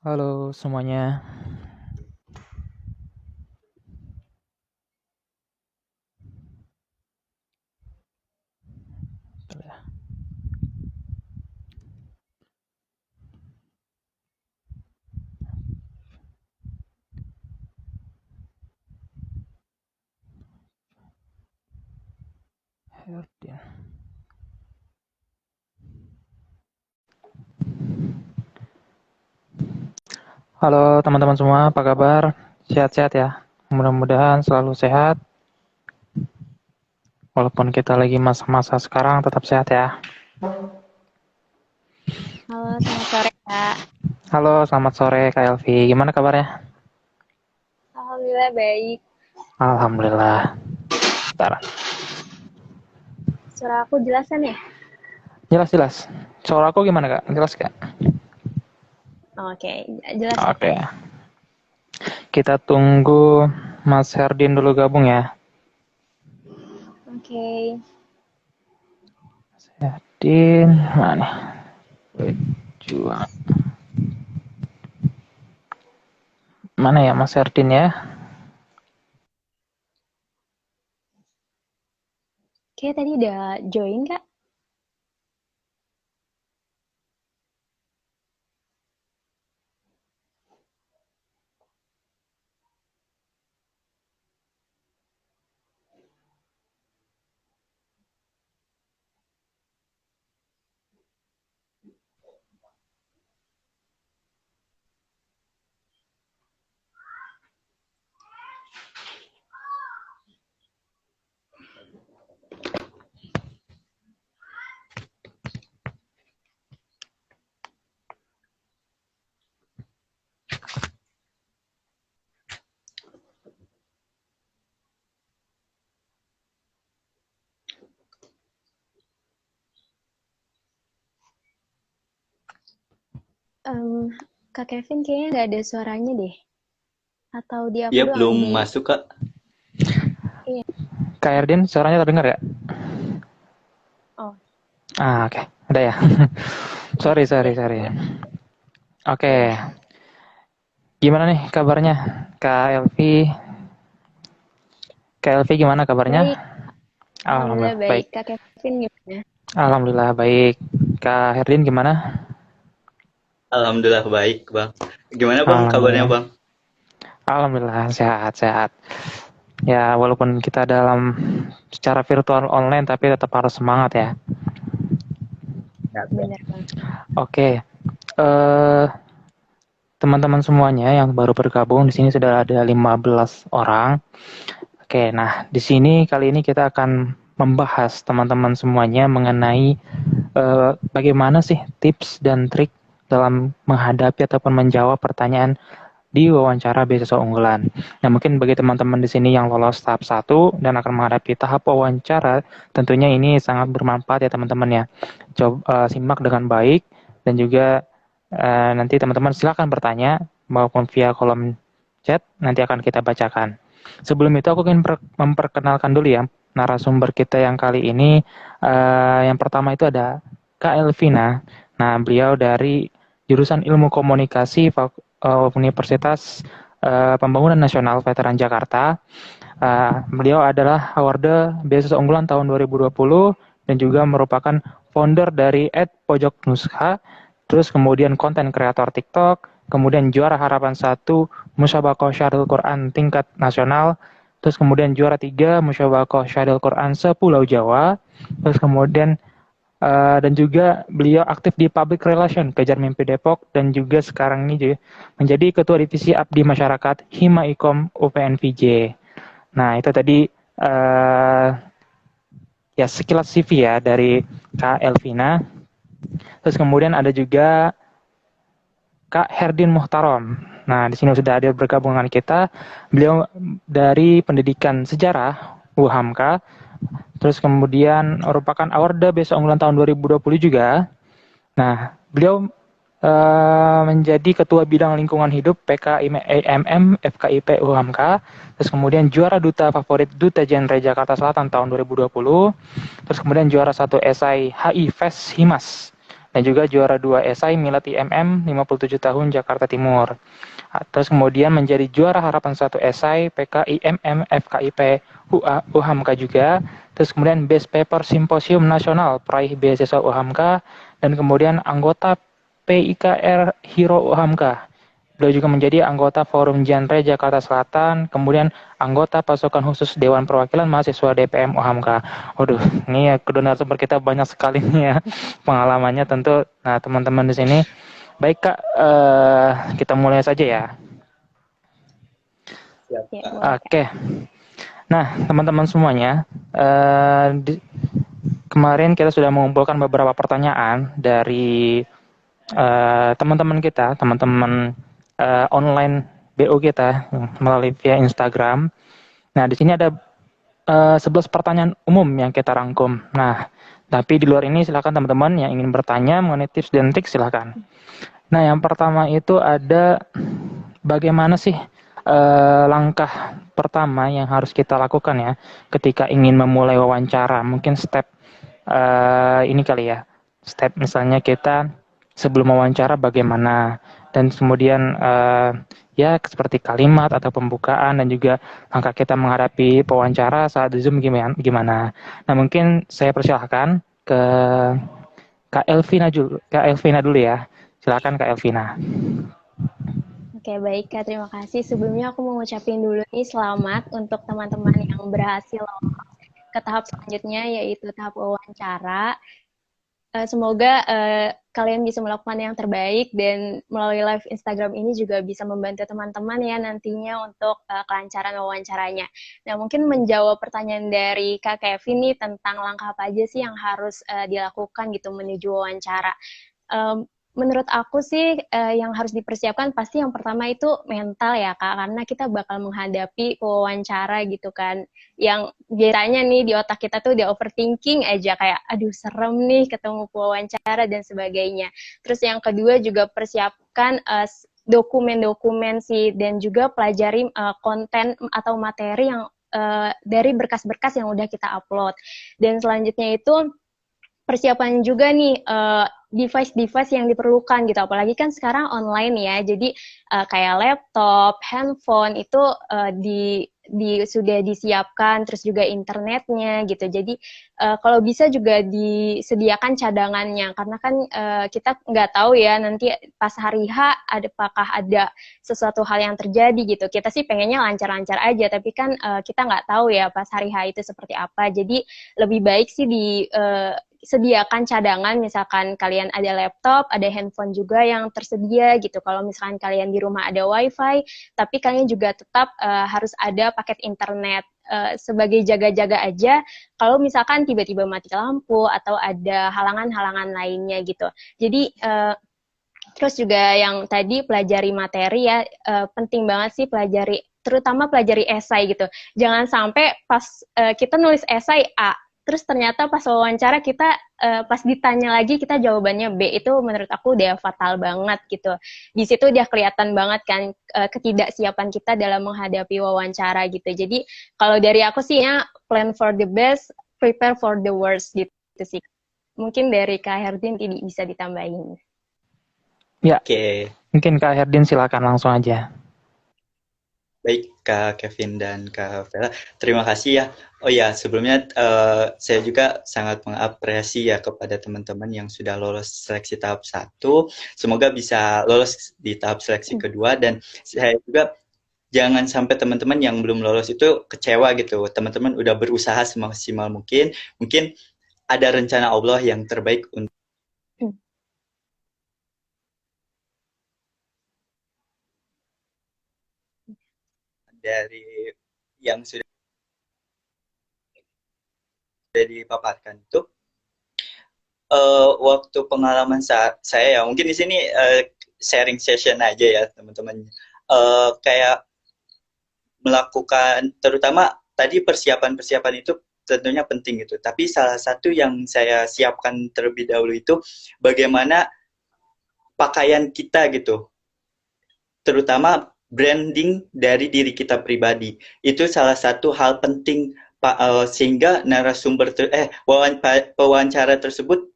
Halo semuanya. Herdin. Halo teman-teman semua, apa kabar? Sehat-sehat ya? Mudah-mudahan selalu sehat. Walaupun kita lagi masa-masa sekarang, tetap sehat ya. Halo, selamat sore, Kak. Halo, selamat sore Kak Elvi. Gimana kabarnya? Alhamdulillah baik. Alhamdulillah. Bentar. Suara aku jelas kan ya? Jelas-jelas. Suara aku gimana Kak? Jelas Kak? Oke, jelas ya, Oke. Kak. Kita tunggu Mas Herdin dulu gabung ya. Oke. Mas Herdin, mana? Juang. Mana ya Mas Herdin ya? Oke, tadi udah join, Kak? Em, Kak Kevin kayaknya nggak ada suaranya deh. Atau di aku Dia doang belum di... masuk, Kak. Iya. Kak Herdin, suaranya terdengar ya? Oh, Oke. Ada ya? iya. Sorry. Iya. Oke. Iya. Gimana nih kabarnya? Kak Elvi? Kak Elvi gimana kabarnya? Baik. Alhamdulillah Alhamdulillah baik. baik. Kak Kevin gimana? Alhamdulillah baik. Kak Herdin gimana? Alhamdulillah baik, Bang. Gimana, Bang, kabarnya, Alhamdulillah. Bang? Alhamdulillah sehat. Ya walaupun kita dalam secara virtual online tapi tetap harus semangat ya. Ya, Bener, Bang. Oke. Eh teman-teman semuanya yang baru bergabung di sini sudah ada 15 orang. Oke, nah di sini kali ini kita akan membahas teman-teman semuanya mengenai bagaimana sih tips dan trik dalam menghadapi ataupun menjawab pertanyaan di wawancara beasiswa unggulan. Nah, mungkin bagi teman-teman di sini yang lolos tahap 1 dan akan menghadapi tahap wawancara, tentunya ini sangat bermanfaat ya teman-teman ya. Coba simak dengan baik dan juga nanti teman-teman silakan bertanya maupun via kolom chat nanti akan kita bacakan. Sebelum itu aku ingin memperkenalkan dulu ya narasumber kita yang kali ini. Yang pertama itu ada Kak Elvina. Nah, beliau dari jurusan Ilmu Komunikasi Universitas Pembangunan Nasional Veteran Jakarta. Beliau adalah award beasiswa unggulan tahun 2020 dan juga merupakan founder dari @pojoknuskha, terus kemudian konten kreator TikTok, kemudian juara harapan 1 Musyabakoh Syahrul Quran tingkat nasional, terus kemudian juara 3 Musyabakoh Syahrul Quran se-Pulau Jawa, terus kemudian dan juga beliau aktif di Public Relation Kejar Mimpi Depok dan juga sekarang ini juga menjadi Ketua Divisi Abdi Masyarakat Hima Ikom UPNVJ. Nah, itu tadi ya sekilas CV ya dari Kak Elvina. Terus kemudian ada juga Kak Herdin Muhtarom. Nah, di sini sudah ada bergabung dengan kita. Beliau dari Pendidikan Sejarah UHAMKA. Terus kemudian merupakan award beasiswa unggulan tahun 2020 juga. Nah, beliau menjadi Ketua Bidang Lingkungan Hidup PKIMM FKIP UHAMKA, terus kemudian juara Duta Favorit Duta Genre Jakarta Selatan tahun 2020, terus kemudian juara 1 esai HI Fest Himas dan juga juara 2 esai Milad IMM 57 tahun Jakarta Timur. Terus kemudian menjadi juara harapan 1 esai PKIMM FKIP UHAMKA juga. Terus kemudian Best Paper Simposium Nasional peraih beasiswa UHAMKA, dan kemudian anggota PIKR Hero UHAMKA. Beliau juga menjadi anggota Forum Genre Jakarta Selatan, kemudian anggota pasukan khusus Dewan Perwakilan Mahasiswa DPM UHAMKA. Waduh, ini ya kedua narasumber kita banyak sekali nih ya pengalamannya tentu. Nah, teman-teman di sini, baik Kak, kita mulai saja ya. Siap, Ya, Kak. boleh. Oke. Nah, teman-teman semuanya, kemarin kita sudah mengumpulkan beberapa pertanyaan dari teman-teman kita, teman-teman online BO kita melalui via Instagram. Nah, di sini ada 11 pertanyaan umum yang kita rangkum. Nah, tapi di luar ini silakan teman-teman yang ingin bertanya mengenai tips dan trik silakan. Nah, yang pertama itu ada bagaimana sih langkah pertama yang harus kita lakukan ya ketika ingin memulai wawancara. Mungkin step ini kali ya. Step misalnya kita sebelum wawancara bagaimana, dan kemudian ya seperti kalimat atau pembukaan, dan juga langkah kita menghadapi pewawancara saat Zoom gimana. Nah, mungkin saya persilahkan ke Kak Elvina dulu ya. Silakan Kak Elvina. Oke, baik Kak. Terima kasih. Sebelumnya aku mau ngucapin dulu nih selamat untuk teman-teman yang berhasil lolos ke tahap selanjutnya, yaitu tahap wawancara. Semoga kalian bisa melakukan yang terbaik, dan melalui live Instagram ini juga bisa membantu teman-teman ya nantinya untuk kelancaran wawancaranya. Nah, mungkin menjawab pertanyaan dari Kak Kevin nih tentang langkah apa aja sih yang harus dilakukan gitu menuju wawancara. Menurut aku sih yang harus dipersiapkan pasti yang pertama itu mental ya Kak, karena kita bakal menghadapi wawancara gitu kan, yang biasanya nih di otak kita tuh udah overthinking aja, kayak aduh serem nih ketemu wawancara dan sebagainya. Terus yang kedua juga persiapkan dokumen-dokumen sih, dan juga pelajari konten atau materi yang dari berkas-berkas yang udah kita upload. Dan selanjutnya itu persiapan juga nih device-device yang diperlukan gitu, apalagi kan sekarang online ya, jadi kayak laptop, handphone itu sudah disiapkan, terus juga internetnya gitu. Jadi kalau bisa juga disediakan cadangannya, karena kan kita nggak tahu ya nanti pas hari H apakah ada sesuatu hal yang terjadi gitu. Kita sih pengennya lancar-lancar aja, tapi kan kita nggak tahu ya pas hari H itu seperti apa. Jadi lebih baik sih sediakan cadangan, misalkan kalian ada laptop, ada handphone juga yang tersedia gitu. Kalau misalkan kalian di rumah ada wifi, tapi kalian juga tetap harus ada paket internet sebagai jaga-jaga aja kalau misalkan tiba-tiba mati lampu atau ada halangan-halangan lainnya gitu. Jadi terus juga yang tadi pelajari materi ya, penting banget sih terutama pelajari esai gitu. Jangan sampai pas kita nulis esai A, terus ternyata pas wawancara kita pas ditanya lagi kita jawabannya B, itu menurut aku udah fatal banget gitu. Di situ udah kelihatan banget kan ketidaksiapan kita dalam menghadapi wawancara gitu. Jadi kalau dari aku sih ya, plan for the best, prepare for the worst gitu sih. Mungkin dari Kak Herdin bisa ditambahin. Ya, Oke, mungkin Kak Herdin silakan langsung aja. baik Kak Kevin dan Kak Vela. Terima kasih ya. Oh ya, sebelumnya saya juga sangat mengapresiasi ya kepada teman-teman yang sudah lolos seleksi tahap 1. Semoga bisa lolos di tahap seleksi kedua, dan saya juga jangan sampai teman-teman yang belum lolos itu kecewa gitu. Teman-teman udah berusaha semaksimal mungkin. Mungkin ada rencana Allah yang terbaik untuk dari yang sudah dipaparkan itu. Waktu pengalaman saat saya ya, mungkin di sini sharing session aja ya teman-teman. Kayak melakukan, terutama tadi persiapan-persiapan itu tentunya penting gitu. Tapi salah satu yang saya siapkan terlebih dahulu itu bagaimana pakaian kita gitu, terutama branding dari diri kita pribadi. Itu salah satu hal penting sehingga narasumber pewawancara tersebut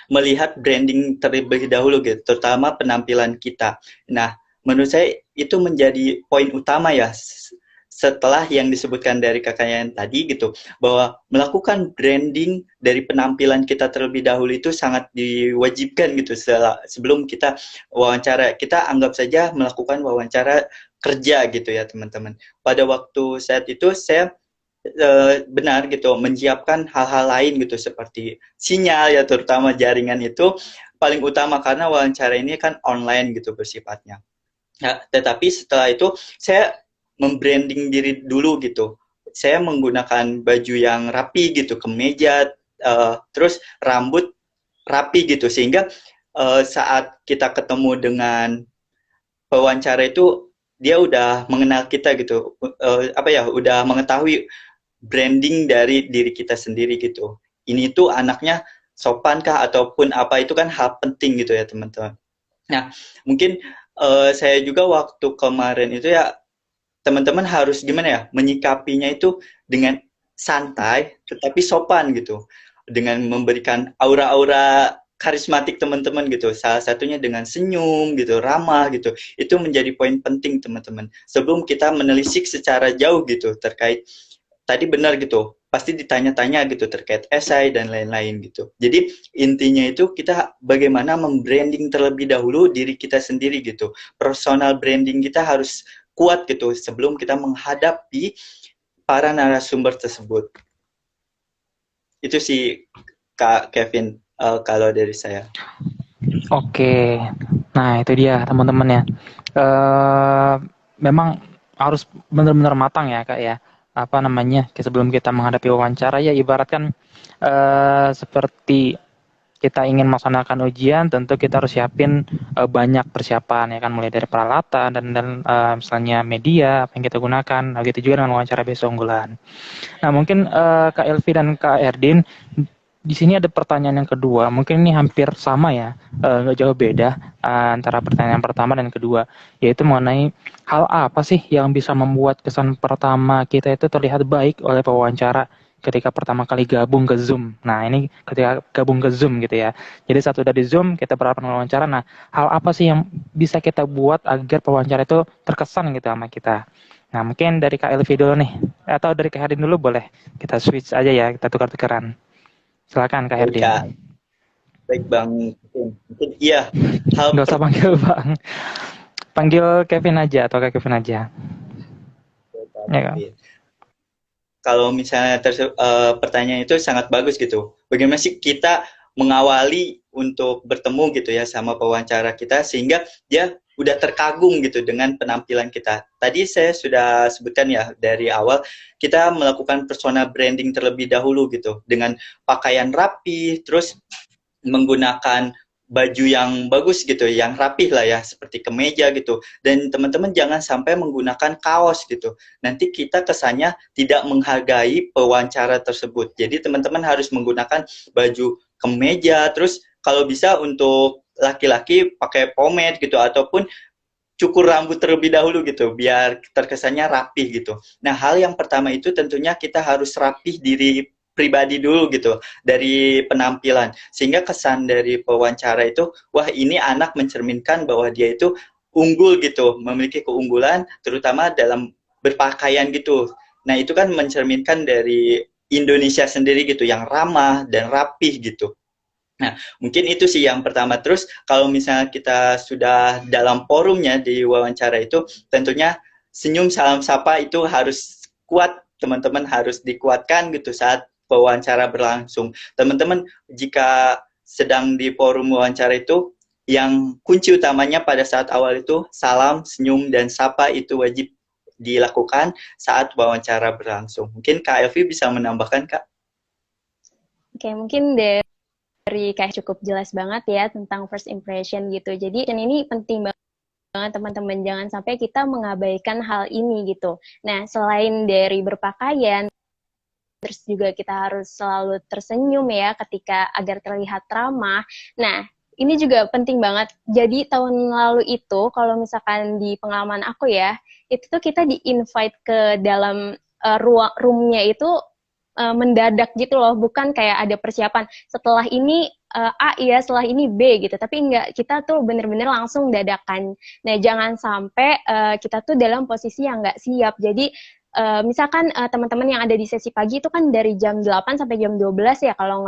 melihat branding terlebih dahulu gitu, terutama penampilan kita. Nah, menurut saya itu menjadi poin utama ya setelah yang disebutkan dari kakaknya yang tadi gitu, bahwa melakukan branding dari penampilan kita terlebih dahulu itu sangat diwajibkan gitu sebelum kita wawancara. Kita anggap saja melakukan wawancara kerja gitu ya teman-teman. Pada waktu saat itu saya benar gitu menyiapkan hal-hal lain gitu seperti sinyal ya, terutama jaringan itu paling utama karena wawancara ini kan online gitu bersifatnya. Ya, tetapi setelah itu saya membranding diri dulu gitu. Saya menggunakan baju yang rapi gitu, kemeja, terus rambut rapi gitu, sehingga saat kita ketemu dengan pewawancara itu dia udah mengenal kita gitu, udah mengetahui branding dari diri kita sendiri gitu. Ini tuh anaknya sopan kah ataupun apa, itu kan hal penting gitu ya teman-teman. Nah, mungkin saya juga waktu kemarin itu ya, teman-teman harus gimana ya, menyikapinya itu dengan santai tetapi sopan gitu. Dengan memberikan aura-aura karismatik teman-teman gitu. Salah satunya dengan senyum gitu, ramah gitu. Itu menjadi poin penting teman-teman. Sebelum kita menelisik secara jauh gitu terkait tadi benar gitu, pasti ditanya-tanya gitu terkait esai dan lain-lain gitu. Jadi intinya itu kita bagaimana membranding terlebih dahulu diri kita sendiri gitu. Personal branding kita harus kuat gitu sebelum kita menghadapi para narasumber tersebut. Itu sih Kak Kevin, kalau dari saya. Oke, nah itu dia teman-teman ya. Eh, Memang harus benar-benar matang ya kak ya. Apa namanya? Sebelum kita menghadapi wawancara ya ibaratkan seperti kita ingin melaksanakan ujian, tentu kita harus siapin banyak persiapan ya kan, mulai dari peralatan dan misalnya media apa yang kita gunakan. Nah, gitu juga dengan wawancara besok unggulan. Nah, mungkin Kak Elvi dan Kak Erdin, di sini ada pertanyaan yang kedua. Mungkin ini hampir sama ya, nggak jauh beda antara pertanyaan pertama dan kedua, yaitu mengenai hal apa sih yang bisa membuat kesan pertama kita itu terlihat baik oleh pewawancara ketika pertama kali gabung ke Zoom. Nah, ini ketika gabung ke Zoom gitu ya. Jadi saat udah di Zoom, kita berhadapan wawancara. Nah, hal apa sih yang bisa kita buat agar pewawancara itu terkesan gitu sama kita? Nah, mungkin dari Kak Elvi dulu nih, atau dari Kak Herdin dulu boleh. Kita switch aja ya, kita tukar-tukaran. Silakan Kak Baik Herdin. Kak, baik Bang. Mungkin iya, hal Nggak usah panggil Bang. Panggil Kevin aja atau Kak Kevin aja. Ya kan? kalau misalnya pertanyaan itu sangat bagus gitu. Bagaimana sih kita mengawali untuk bertemu gitu ya sama pewawancara kita sehingga dia udah terkagum gitu dengan penampilan kita. Tadi saya sudah sebutkan ya dari awal, kita melakukan personal branding terlebih dahulu gitu dengan pakaian rapi, terus menggunakan baju yang bagus gitu, yang rapih lah ya, seperti kemeja gitu. Dan teman-teman jangan sampai menggunakan kaos gitu. Nanti kita kesannya tidak menghargai pewawancara tersebut. Jadi teman-teman harus menggunakan baju kemeja, terus kalau bisa untuk laki-laki pakai pomade gitu, ataupun cukur rambut terlebih dahulu gitu, biar terkesannya rapih gitu. Nah, hal yang pertama itu tentunya kita harus rapih diri pribadi dulu gitu, dari penampilan. Sehingga kesan dari pewawancara itu, wah ini anak mencerminkan bahwa dia itu unggul gitu, memiliki keunggulan, terutama dalam berpakaian gitu. Nah, itu kan mencerminkan dari Indonesia sendiri gitu, yang ramah dan rapih gitu. Nah, mungkin itu sih yang pertama. Terus kalau misalnya kita sudah dalam forumnya di wawancara itu, tentunya senyum salam sapa itu harus kuat, teman-teman, harus dikuatkan gitu saat wawancara berlangsung. Teman-teman, jika sedang di forum wawancara itu, yang kunci utamanya pada saat awal itu salam, senyum, dan sapa itu wajib dilakukan saat wawancara berlangsung. Mungkin Kak Elvi bisa menambahkan, Kak? Oke, mungkin dari kayak cukup jelas banget ya tentang first impression gitu. Jadi ini penting banget teman-teman, jangan sampai kita mengabaikan hal ini gitu. Nah, selain dari berpakaian, terus juga kita harus selalu tersenyum ya ketika agar terlihat ramah. Nah, ini juga penting banget. Jadi tahun lalu itu kalau misalkan di pengalaman aku ya, itu tuh kita di-invite ke dalam roomnya itu mendadak gitu loh, bukan kayak ada persiapan setelah ini A ya, setelah ini B gitu, tapi enggak, kita tuh bener-bener langsung dadakan. Nah, jangan sampai kita tuh dalam posisi yang nggak siap. Jadi misalkan teman-teman yang ada di sesi pagi itu kan dari jam 8 sampai jam 12 ya, kalau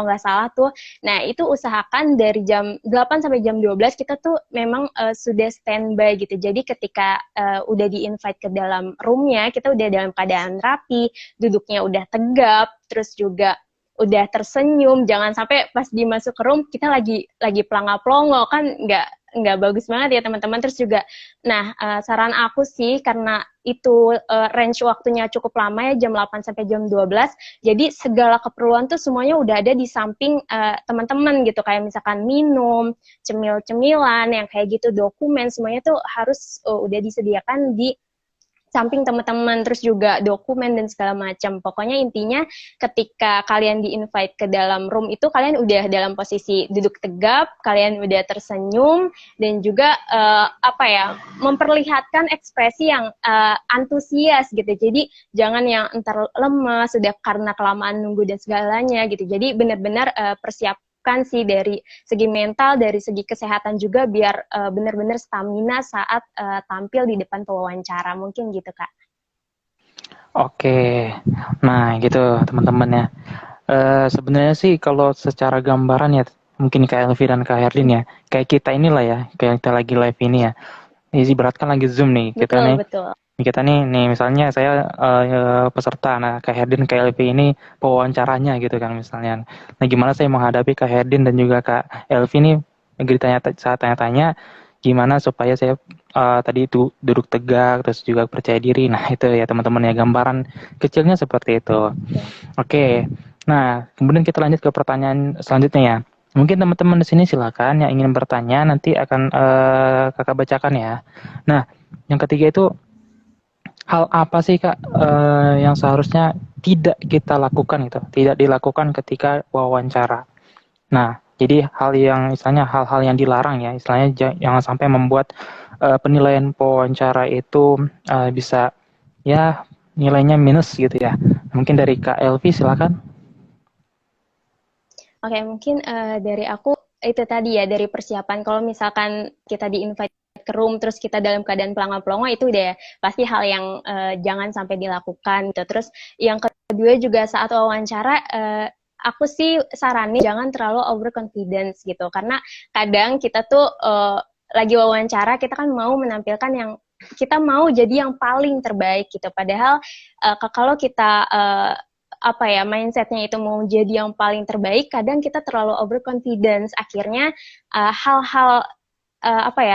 nggak salah tuh. Nah, itu usahakan dari jam 8 sampai jam 12 kita tuh memang sudah standby gitu. Jadi ketika udah di-invite ke dalam roomnya, kita udah dalam keadaan rapi, duduknya udah tegap, terus juga udah tersenyum. Jangan sampai pas dimasuk ke room kita lagi pelanga-plongo, kan nggak bagus banget ya teman-teman. Terus juga, nah saran aku sih, karena itu range waktunya cukup lama ya, jam 8 sampai jam 12, jadi segala keperluan tuh semuanya udah ada di samping teman-teman gitu, kayak misalkan minum, cemil-cemilan, yang kayak gitu, dokumen, semuanya tuh harus udah disediakan di samping teman-teman, terus juga dokumen dan segala macam. Pokoknya intinya ketika kalian di-invite ke dalam room itu, kalian udah dalam posisi duduk tegap, kalian udah tersenyum, dan juga memperlihatkan ekspresi yang antusias gitu. Jadi jangan yang entar lemas, sudah karena kelamaan nunggu dan segalanya gitu. Jadi benar-benar persiapkan sih dari segi mental, dari segi kesehatan juga, biar benar-benar stamina saat tampil di depan pewawancara, mungkin gitu Kak. Oke, nah gitu teman-teman ya. Sebenarnya sih kalau secara gambaran ya, mungkin Kak Elvi dan Kak Herdin ya, kayak kita inilah ya, kayak kita lagi live ini ya. Ini berat kan lagi Zoom nih, Betul, betul. kita nih misalnya saya peserta, nah Kak Herdin, Kak Elvi ini pewawancaranya gitu kan misalnya. Nah gimana saya menghadapi Kak Herdin dan juga Kak Elvi ini saat tanya-tanya, gimana supaya saya tadi itu duduk tegak, terus juga percaya diri. Nah itu ya teman-teman ya, gambaran kecilnya seperti itu. Oke, nah kemudian kita lanjut ke pertanyaan selanjutnya ya. Mungkin teman-teman di sini silakan yang ingin bertanya, nanti akan kakak bacakan ya. Nah, yang ketiga itu, hal apa sih Kak yang seharusnya tidak kita lakukan gitu, tidak dilakukan ketika wawancara. Nah, jadi hal-hal yang dilarang ya, istilahnya jangan sampai membuat penilaian wawancara itu bisa ya nilainya minus gitu ya. Mungkin dari Kak Elvi silakan. Oke, mungkin dari aku itu tadi ya, dari persiapan. Kalau misalkan kita di-invite ke room, terus kita dalam keadaan pelongo-pelongo, itu udah pasti hal yang jangan sampai dilakukan gitu. Terus yang kedua juga saat wawancara, aku sih saranin jangan terlalu overconfidence gitu. Karena kadang kita tuh lagi wawancara, kita kan mau menampilkan yang, kita mau jadi yang paling terbaik gitu. Padahal kalau kita mindsetnya itu mau jadi yang paling terbaik, kadang kita terlalu overconfidence, akhirnya hal-hal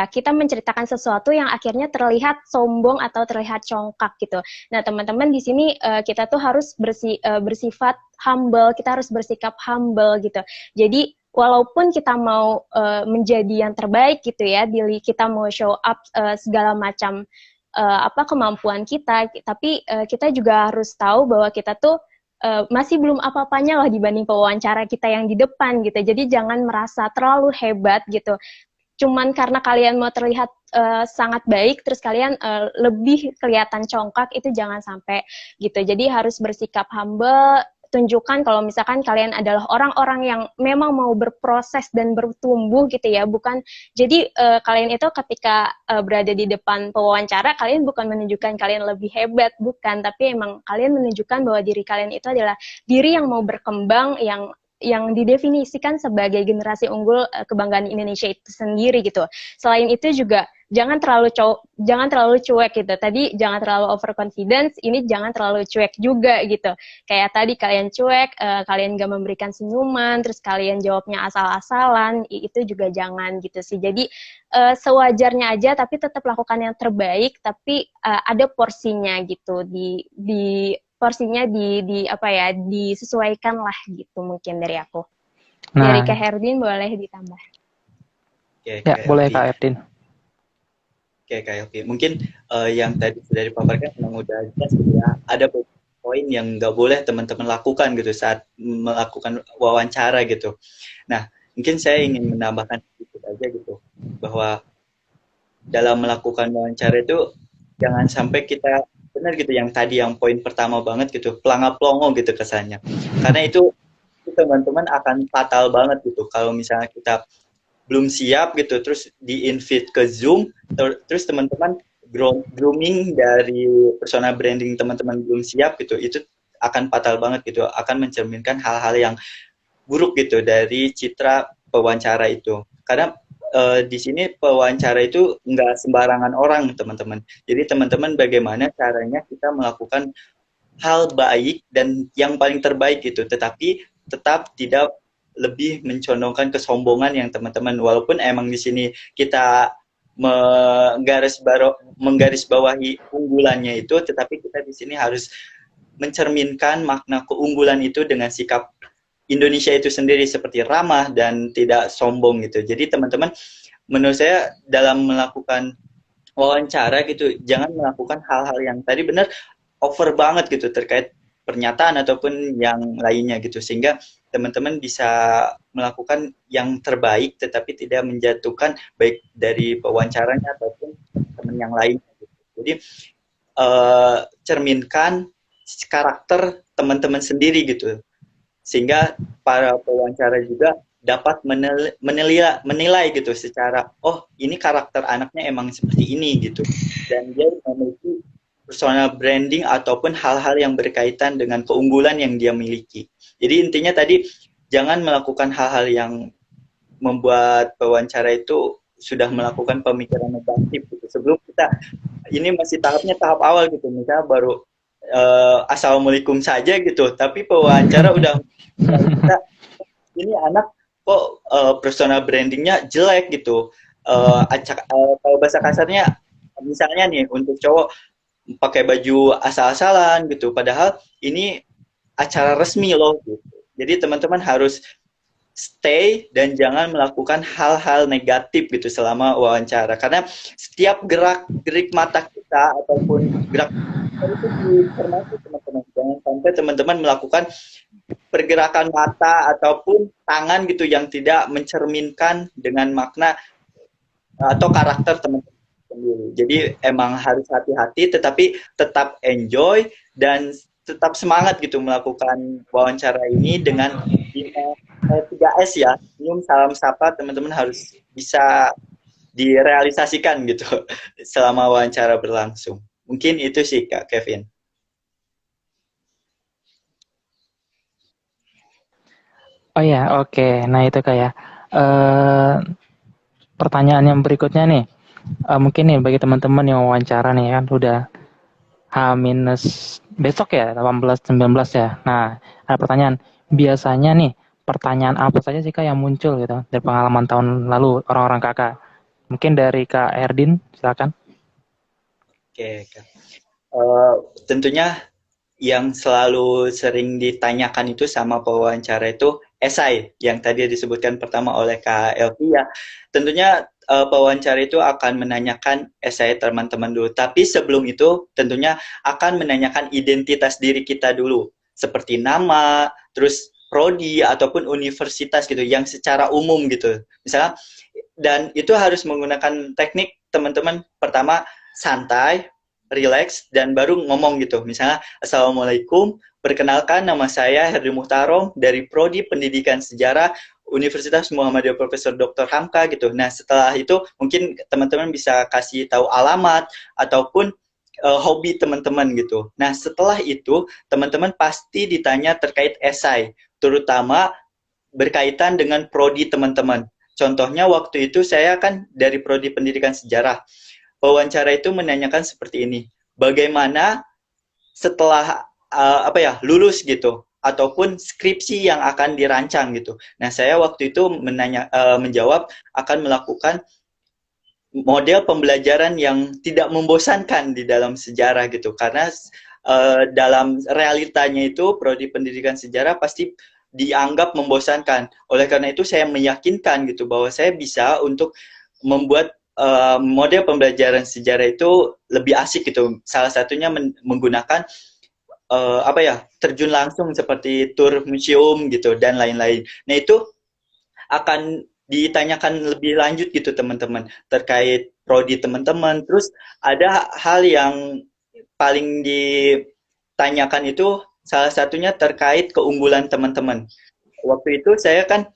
kita menceritakan sesuatu yang akhirnya terlihat sombong atau terlihat congkak gitu. Nah, teman-teman di sini kita tuh harus bersifat humble, kita harus bersikap humble gitu. Jadi walaupun kita mau menjadi yang terbaik gitu ya, kita mau show up segala macam kemampuan kita, tapi kita juga harus tahu bahwa kita tuh masih belum apa-apanya lah dibanding pewawancara kita yang di depan gitu. Jadi jangan merasa terlalu hebat gitu. Cuman karena kalian mau terlihat sangat baik, terus kalian lebih kelihatan congkak, itu jangan sampai gitu. Jadi harus bersikap humble, tunjukkan kalau misalkan kalian adalah orang-orang yang memang mau berproses dan bertumbuh gitu ya, bukan jadi kalian itu ketika berada di depan pewawancara, kalian bukan menunjukkan kalian lebih hebat, bukan, tapi emang kalian menunjukkan bahwa diri kalian itu adalah diri yang mau berkembang, yang didefinisikan sebagai generasi unggul kebanggaan Indonesia itu sendiri gitu. Selain itu juga jangan terlalu cuek gitu. Tadi jangan terlalu overconfidence, ini jangan terlalu cuek juga gitu. Kayak tadi kalian cuek, kalian gak memberikan senyuman, terus kalian jawabnya asal-asalan, itu juga jangan gitu sih. Jadi sewajarnya aja, tapi tetap lakukan yang terbaik, tapi ada porsinya gitu, porsinya disesuaikan lah gitu, mungkin dari aku. Dari Kak Herdin boleh ditambah. Oke, ya, boleh Kak Herdin. Oke, Kak Elvi. Mungkin yang tadi sudah dipaparkan memang udah jelas ya. Ada poin yang nggak boleh teman-teman lakukan gitu saat melakukan wawancara gitu. Nah, mungkin saya ingin menambahkan sedikit aja gitu, bahwa dalam melakukan wawancara itu jangan sampai kita benar gitu yang tadi yang poin pertama banget gitu, pelanga-plongo gitu kesannya. Karena itu teman-teman akan fatal banget gitu kalau misalnya kita belum siap gitu terus di-invite ke Zoom terus teman-teman grooming dari persona branding teman-teman belum siap gitu, itu akan fatal banget gitu, akan mencerminkan hal-hal yang buruk gitu dari citra pewawancara itu. Karena di sini pewawancara itu nggak sembarangan orang teman-teman. Jadi teman-teman bagaimana caranya kita melakukan hal baik dan yang paling terbaik gitu, tetapi tetap tidak lebih mencondongkan kesombongan yang teman-teman, walaupun emang di sini kita menggarisbawahi unggulannya itu, tetapi kita di sini harus mencerminkan makna keunggulan itu dengan sikap Indonesia itu sendiri seperti ramah dan tidak sombong gitu. Jadi teman-teman, menurut saya dalam melakukan wawancara gitu, jangan melakukan hal-hal yang tadi benar over banget gitu terkait pernyataan ataupun yang lainnya gitu, sehingga teman-teman bisa melakukan yang terbaik tetapi tidak menjatuhkan baik dari pewawancaranya ataupun teman yang lain gitu. Jadi cerminkan karakter teman-teman sendiri gitu, sehingga para pewawancara juga dapat menilai gitu secara, oh ini karakter anaknya emang seperti ini gitu, dan dia memiliki personal branding ataupun hal-hal yang berkaitan dengan keunggulan yang dia miliki. Jadi intinya tadi jangan melakukan hal-hal yang membuat pewawancara itu sudah melakukan pemikiran negatif gitu. Sebelum kita, ini masih tahap awal gitu, misalnya baru assalamualaikum saja gitu, tapi pewawancara udah kita, ini anak kok personal brandingnya jelek gitu. Kalau bahasa kasarnya misalnya nih untuk cowok pakai baju asal-asalan gitu, padahal ini acara resmi loh gitu. Jadi teman-teman harus stay dan jangan melakukan hal-hal negatif gitu selama wawancara, karena setiap gerak-gerik mata kita ataupun gerak itu dicermati teman-teman. Jangan sampai teman-teman melakukan pergerakan mata ataupun tangan gitu yang tidak mencerminkan dengan makna atau karakter teman-teman sendiri. Jadi emang harus hati-hati tetapi tetap enjoy dan tetap semangat gitu melakukan wawancara ini dengan 3S ya, senyum, salam, sapa, teman-teman harus bisa direalisasikan gitu selama wawancara berlangsung. Mungkin itu sih Kak Kevin. Oh ya, oke. Nah itu kayak pertanyaan yang berikutnya nih. Mungkin nih bagi teman-teman yang wawancara nih kan udah H- besok ya 18-19 ya. Nah, ada pertanyaan. Biasanya nih pertanyaan apa saja sih Kak yang muncul gitu dari pengalaman tahun lalu orang-orang Kakak? Mungkin dari Kak Erdin, silakan. Oke, Kak. Tentunya yang selalu sering ditanyakan itu sama pewawancara itu esai yang tadi disebutkan pertama oleh Kak Elvi ya. Tentunya pewawancara itu akan menanyakan esai teman-teman dulu. Tapi sebelum itu tentunya akan menanyakan identitas diri kita dulu. Seperti nama, terus prodi ataupun universitas gitu yang secara umum gitu. Misalnya, dan itu harus menggunakan teknik teman-teman, pertama santai, relax, dan baru ngomong gitu. Misalnya, Assalamualaikum, perkenalkan nama saya Herdi Muhtarom dari Prodi Pendidikan Sejarah Universitas Muhammadiyah Profesor Dr. Hamka gitu. Nah, setelah itu mungkin teman-teman bisa kasih tahu alamat ataupun hobi teman-teman gitu. Nah, setelah itu teman-teman pasti ditanya terkait esai, terutama berkaitan dengan prodi teman-teman. Contohnya waktu itu saya kan dari Prodi Pendidikan Sejarah. Wawancara itu menanyakan seperti ini. Bagaimana setelah lulus gitu ataupun skripsi yang akan dirancang gitu. Nah, saya waktu itu menjawab akan melakukan model pembelajaran yang tidak membosankan di dalam sejarah gitu. Karena dalam realitanya itu prodi pendidikan sejarah pasti dianggap membosankan. Oleh karena itu saya meyakinkan gitu bahwa saya bisa untuk membuat model pembelajaran sejarah itu lebih asik gitu. Salah satunya menggunakan terjun langsung seperti tur museum gitu dan lain-lain. Nah itu akan ditanyakan lebih lanjut gitu teman-teman terkait prodi teman-teman. Terus ada hal yang paling ditanyakan itu salah satunya terkait keunggulan teman-teman. Waktu itu saya kan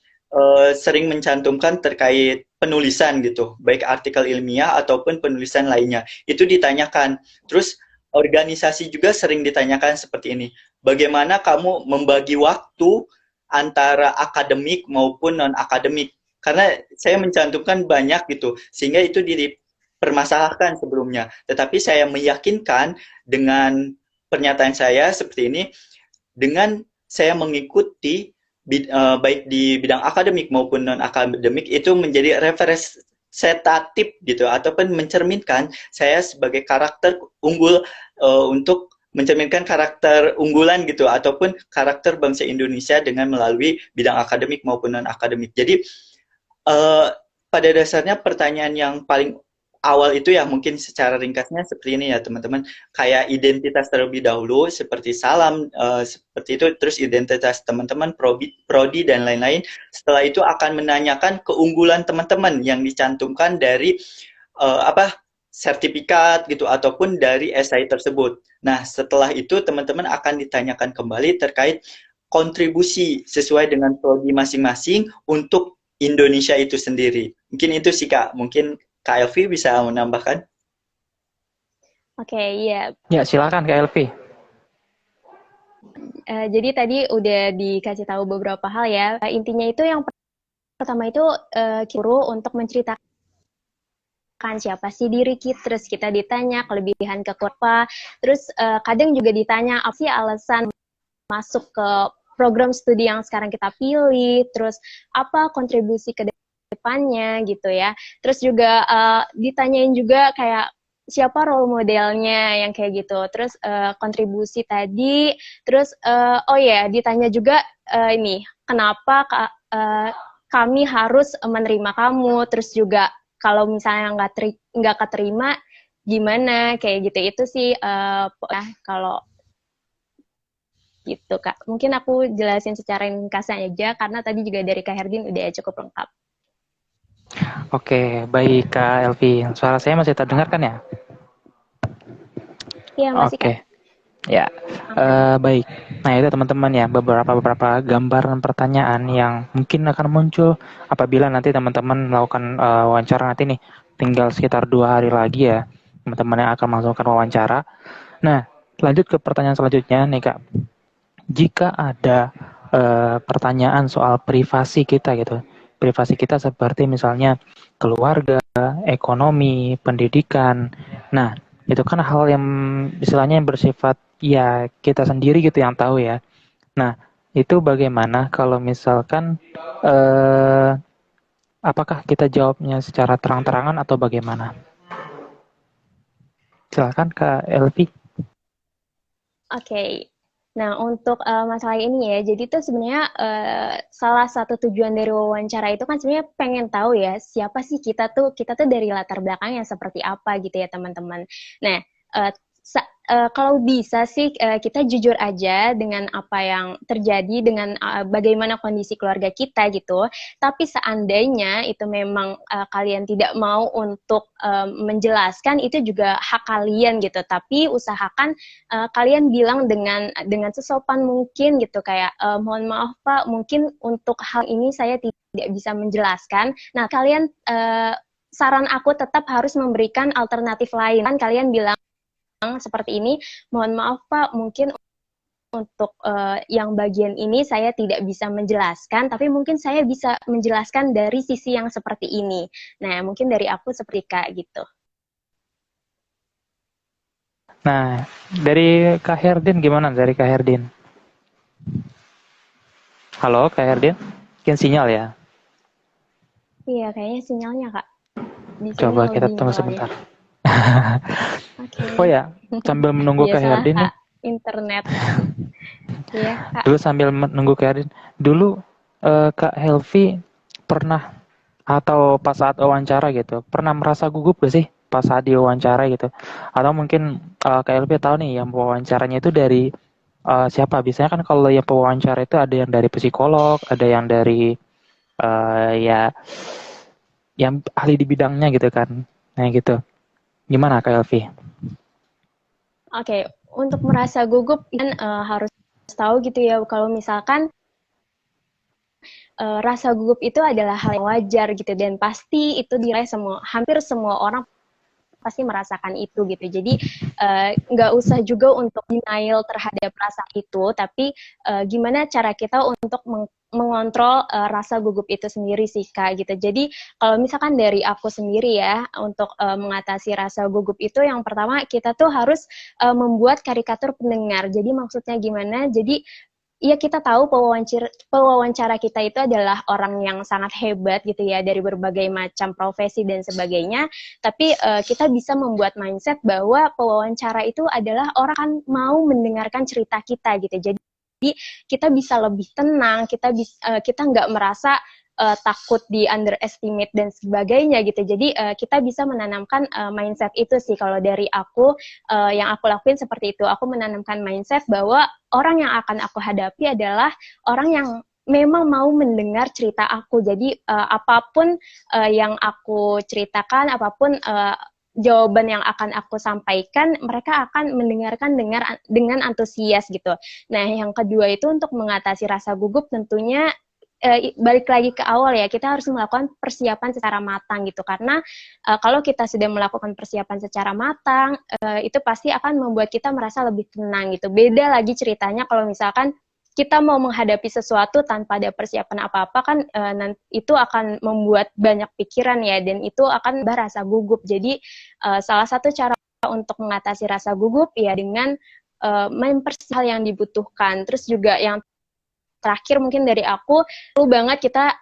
sering mencantumkan terkait penulisan gitu, baik artikel ilmiah ataupun penulisan lainnya. Itu ditanyakan. Terus organisasi juga sering ditanyakan seperti ini. Bagaimana kamu membagi waktu antara akademik maupun non-akademik? Karena saya mencantumkan banyak gitu, sehingga itu dipermasalahkan sebelumnya. Tetapi saya meyakinkan dengan pernyataan saya seperti ini, dengan saya mengikuti baik di bidang akademik maupun non akademik itu menjadi representatif gitu ataupun mencerminkan saya sebagai karakter unggul untuk mencerminkan karakter unggulan gitu ataupun karakter bangsa Indonesia dengan melalui bidang akademik maupun non akademik. Jadi pada dasarnya pertanyaan yang paling awal itu ya mungkin secara ringkasnya seperti ini ya teman-teman, kayak identitas terlebih dahulu seperti salam seperti itu, terus identitas teman-teman, prodi dan lain-lain. Setelah itu akan menanyakan keunggulan teman-teman yang dicantumkan dari sertifikat gitu ataupun dari esai tersebut. Nah setelah itu teman-teman akan ditanyakan kembali terkait kontribusi sesuai dengan prodi masing-masing untuk Indonesia itu sendiri. Mungkin itu sih Kak, mungkin Kak Elvi bisa menambahkan? Oke, iya. Ya, silakan Kak Elvi. Jadi tadi udah dikasih tahu beberapa hal ya. Intinya itu yang pertama itu guru untuk menceritakan siapa sih diri kita, terus kita ditanya kelebihan kekuatan, terus kadang juga ditanya apa sih alasan masuk ke program studi yang sekarang kita pilih, terus apa kontribusi ke depannya gitu ya. Terus juga ditanyain juga kayak siapa role modelnya yang kayak gitu. Terus kontribusi tadi, terus oh ya ditanya juga ini kenapa kami harus menerima kamu, terus juga kalau misalnya nggak keterima gimana kayak gitu. Itu sih kalau gitu Kak. Mungkin aku jelasin secara ringkasnya aja karena tadi juga dari Kak Herdin udah cukup lengkap. Oke, baik Kak Elvi. Suara saya masih terdengar kan ya? Iya, masih Oke. Kak. Ya, baik. Nah itu teman-teman ya beberapa gambaran pertanyaan yang mungkin akan muncul apabila nanti teman-teman melakukan wawancara nanti nih. Tinggal sekitar 2 hari lagi ya teman-teman yang akan melakukan wawancara. Nah lanjut ke pertanyaan selanjutnya nih Kak. Jika ada pertanyaan soal privasi kita gitu, privasi kita seperti misalnya keluarga, ekonomi, pendidikan. Nah itu kan hal yang istilahnya yang bersifat ya kita sendiri gitu yang tahu ya. Nah itu bagaimana kalau misalkan apakah kita jawabnya secara terang-terangan atau bagaimana? Silakan Kak Elvi. Oke. Nah, untuk masalah ini ya, jadi tuh sebenarnya salah satu tujuan dari wawancara itu kan sebenarnya pengen tahu ya, siapa sih kita tuh dari latar belakang yang seperti apa gitu ya, teman-teman. Nah, kalau bisa sih kita jujur aja dengan apa yang terjadi, dengan bagaimana kondisi keluarga kita gitu. Tapi seandainya itu memang kalian tidak mau untuk menjelaskan, itu juga hak kalian gitu. Tapi usahakan kalian bilang dengan sesopan mungkin gitu, kayak mohon maaf Pak, mungkin untuk hal ini saya tidak bisa menjelaskan. Nah, kalian saran aku tetap harus memberikan alternatif lain. Kan kalian bilang seperti ini, mohon maaf Pak, mungkin untuk yang bagian ini saya tidak bisa menjelaskan, tapi mungkin saya bisa menjelaskan dari sisi yang seperti ini. Nah, mungkin dari aku seperti Kak gitu. Nah, dari Kak Herdin gimana? Dari Kak Herdin. Halo Kak Herdin, mungkin sinyal ya? Iya, kayaknya sinyalnya Kak. Di sini Coba kita tunggu soalnya. sebentar. Okay. Oh ya, sambil menunggu Kak Herdin nih. Internet. Iya, Kak. Dulu sambil menunggu Kak Herdin, dulu Kak Helvi pernah atau pas saat wawancara gitu, pernah merasa gugup gak sih pas saat diwawancara gitu? Atau mungkin Kak Helvi tahu nih yang wawancaranya itu dari siapa? Biasanya kan kalau yang pewawancara itu ada yang dari psikolog, ada yang dari ya yang ahli di bidangnya gitu kan. Nah gitu. Gimana Kak Elvi? Oke, untuk merasa gugup kan harus tahu gitu ya kalau misalkan rasa gugup itu adalah hal yang wajar gitu dan pasti itu diraih hampir semua orang pasti merasakan itu gitu. Jadi nggak usah juga untuk denial terhadap rasa itu, tapi gimana cara kita untuk mengontrol rasa gugup itu sendiri sih Kak gitu. Jadi kalau misalkan dari aku sendiri ya untuk mengatasi rasa gugup itu yang pertama kita tuh harus membuat karikatur pendengar. Jadi maksudnya gimana? Jadi iya kita tahu pewawancara kita itu adalah orang yang sangat hebat gitu ya dari berbagai macam profesi dan sebagainya. Tapi kita bisa membuat mindset bahwa pewawancara itu adalah orang kan mau mendengarkan cerita kita gitu. Jadi kita bisa lebih tenang, kita nggak merasa takut di underestimate dan sebagainya gitu. Jadi kita bisa menanamkan mindset itu sih kalau dari aku yang aku lakuin seperti itu. Aku menanamkan mindset bahwa orang yang akan aku hadapi adalah orang yang memang mau mendengar cerita aku. Jadi apapun yang aku ceritakan, apapun jawaban yang akan aku sampaikan, mereka akan mendengarkan dengan antusias gitu. Nah, yang kedua itu untuk mengatasi rasa gugup tentunya balik lagi ke awal ya, kita harus melakukan persiapan secara matang gitu. Karena kalau kita sudah melakukan persiapan secara matang, itu pasti akan membuat kita merasa lebih tenang gitu. Beda lagi ceritanya kalau misalkan kita mau menghadapi sesuatu tanpa ada persiapan apa-apa kan itu akan membuat banyak pikiran ya dan itu akan berasa gugup. Jadi salah satu cara untuk mengatasi rasa gugup ya dengan mempersiapkan hal yang dibutuhkan. Terus juga yang terakhir mungkin dari aku perlu banget kita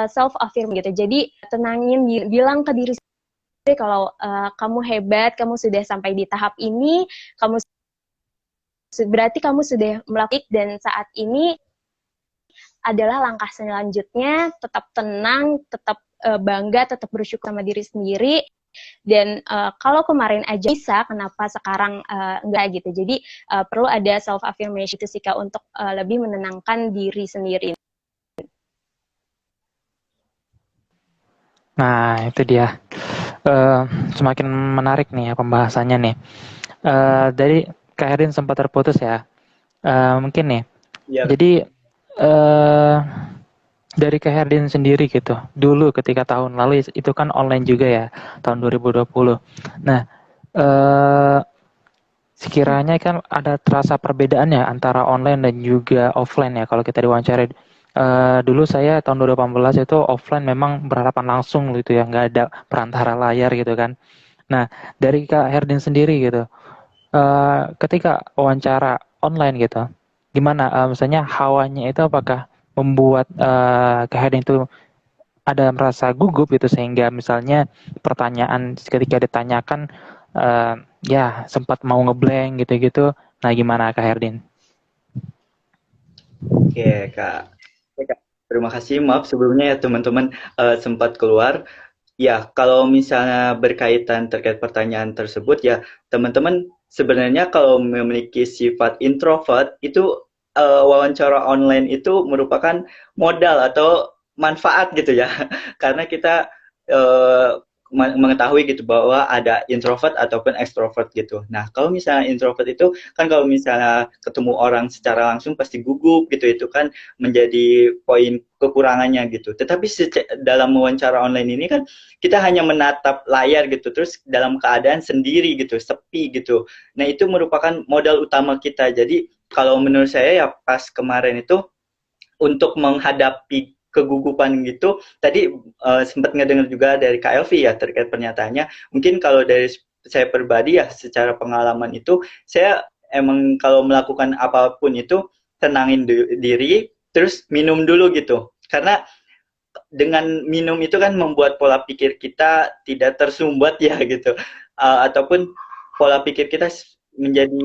self affirm gitu. Jadi tenangin, bilang ke diri sendiri kalau kamu hebat, kamu sudah sampai di tahap ini, berarti kamu sudah melakukan dan saat ini adalah langkah selanjutnya. Tetap tenang, tetap bangga, tetap bersyukur sama diri sendiri. Dan kalau kemarin aja bisa, kenapa sekarang enggak gitu. Jadi perlu ada self affirmation itu sih Kak untuk lebih menenangkan diri sendiri. Nah, itu dia. Semakin menarik nih ya pembahasannya nih. Dari Kak Herdin sempat terputus ya. Mungkin nih. Ya. Jadi dari Kak Herdin sendiri gitu. Dulu ketika tahun lalu itu kan online juga ya, tahun 2020. Nah, sekiranya kan ada terasa perbedaan ya antara online dan juga offline ya kalau kita diwawancara. Dulu saya tahun 2018 itu offline memang berhadapan langsung gitu ya, nggak ada perantara layar gitu kan. Nah, dari Kak Herdin sendiri gitu, ketika wawancara online gitu, gimana? Misalnya hawanya itu apakah membuat Kak Herdin itu ada merasa gugup gitu sehingga misalnya pertanyaan ketika ditanyakan ya sempat mau ngeblank gitu-gitu. Nah, gimana Kak Herdin? Oke, Kak. Oke, Kak. Terima kasih. Maaf sebelumnya ya teman-teman sempat keluar. Ya, kalau misalnya berkaitan terkait pertanyaan tersebut ya, teman-teman sebenarnya kalau memiliki sifat introvert itu wawancara online itu merupakan modal atau manfaat gitu ya. Karena kita uh, mengetahui gitu bahwa ada introvert ataupun extrovert gitu. Nah, kalau misalnya introvert itu kan kalau misalnya ketemu orang secara langsung pasti gugup gitu, itu kan menjadi poin kekurangannya gitu. Tetapi dalam wawancara online ini kan kita hanya menatap layar gitu, terus dalam keadaan sendiri gitu, sepi gitu. Nah, itu merupakan modal utama kita. Jadi kalau menurut saya ya pas kemarin itu untuk menghadapi kegugupan gitu, tadi sempat ngedengar juga dari Kak Elvi ya terkait pernyataannya. Mungkin kalau dari saya pribadi ya secara pengalaman itu, saya emang kalau melakukan apapun itu tenangin diri, terus minum dulu gitu. Karena dengan minum itu kan membuat pola pikir kita tidak tersumbat ya gitu. Ataupun pola pikir kita menjadi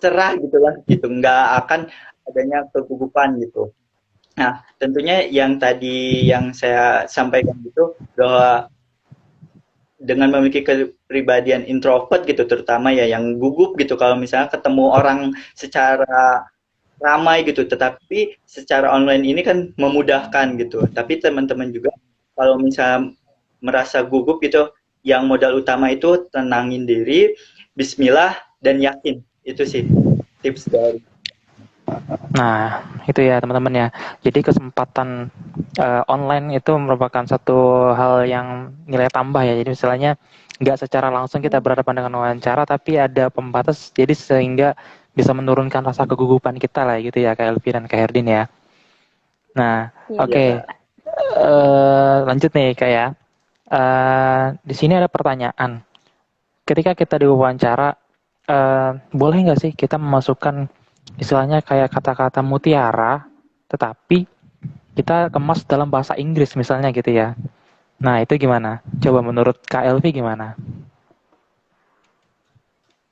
cerah gitulah gitu, nggak akan adanya kegugupan gitu. Nah, tentunya yang tadi yang saya sampaikan itu bahwa dengan memiliki kepribadian introvert gitu, terutama ya yang gugup gitu kalau misalnya ketemu orang secara ramai gitu, tetapi secara online ini kan memudahkan gitu. Tapi teman-teman juga kalau misalnya merasa gugup gitu, yang modal utama itu tenangin diri, bismillah, dan yakin. Itu sih tips dari. Nah, itu ya teman-teman ya. Jadi kesempatan online itu merupakan satu hal yang nilai tambah ya. Jadi misalnya nggak secara langsung kita berhadapan dengan wawancara, tapi ada pembatas, jadi sehingga bisa menurunkan rasa kegugupan kita lah gitu ya, Kak Elvi dan Kak Herdin ya. Nah, Iya oke. betul, Kak. Lanjut nih Kak ya. Di sini ada pertanyaan. Ketika kita diwawancara, boleh nggak sih kita memasukkan istilahnya kayak kata-kata mutiara, tetapi kita kemas dalam bahasa Inggris misalnya gitu ya. Nah itu gimana? Coba menurut Kak Elvi gimana?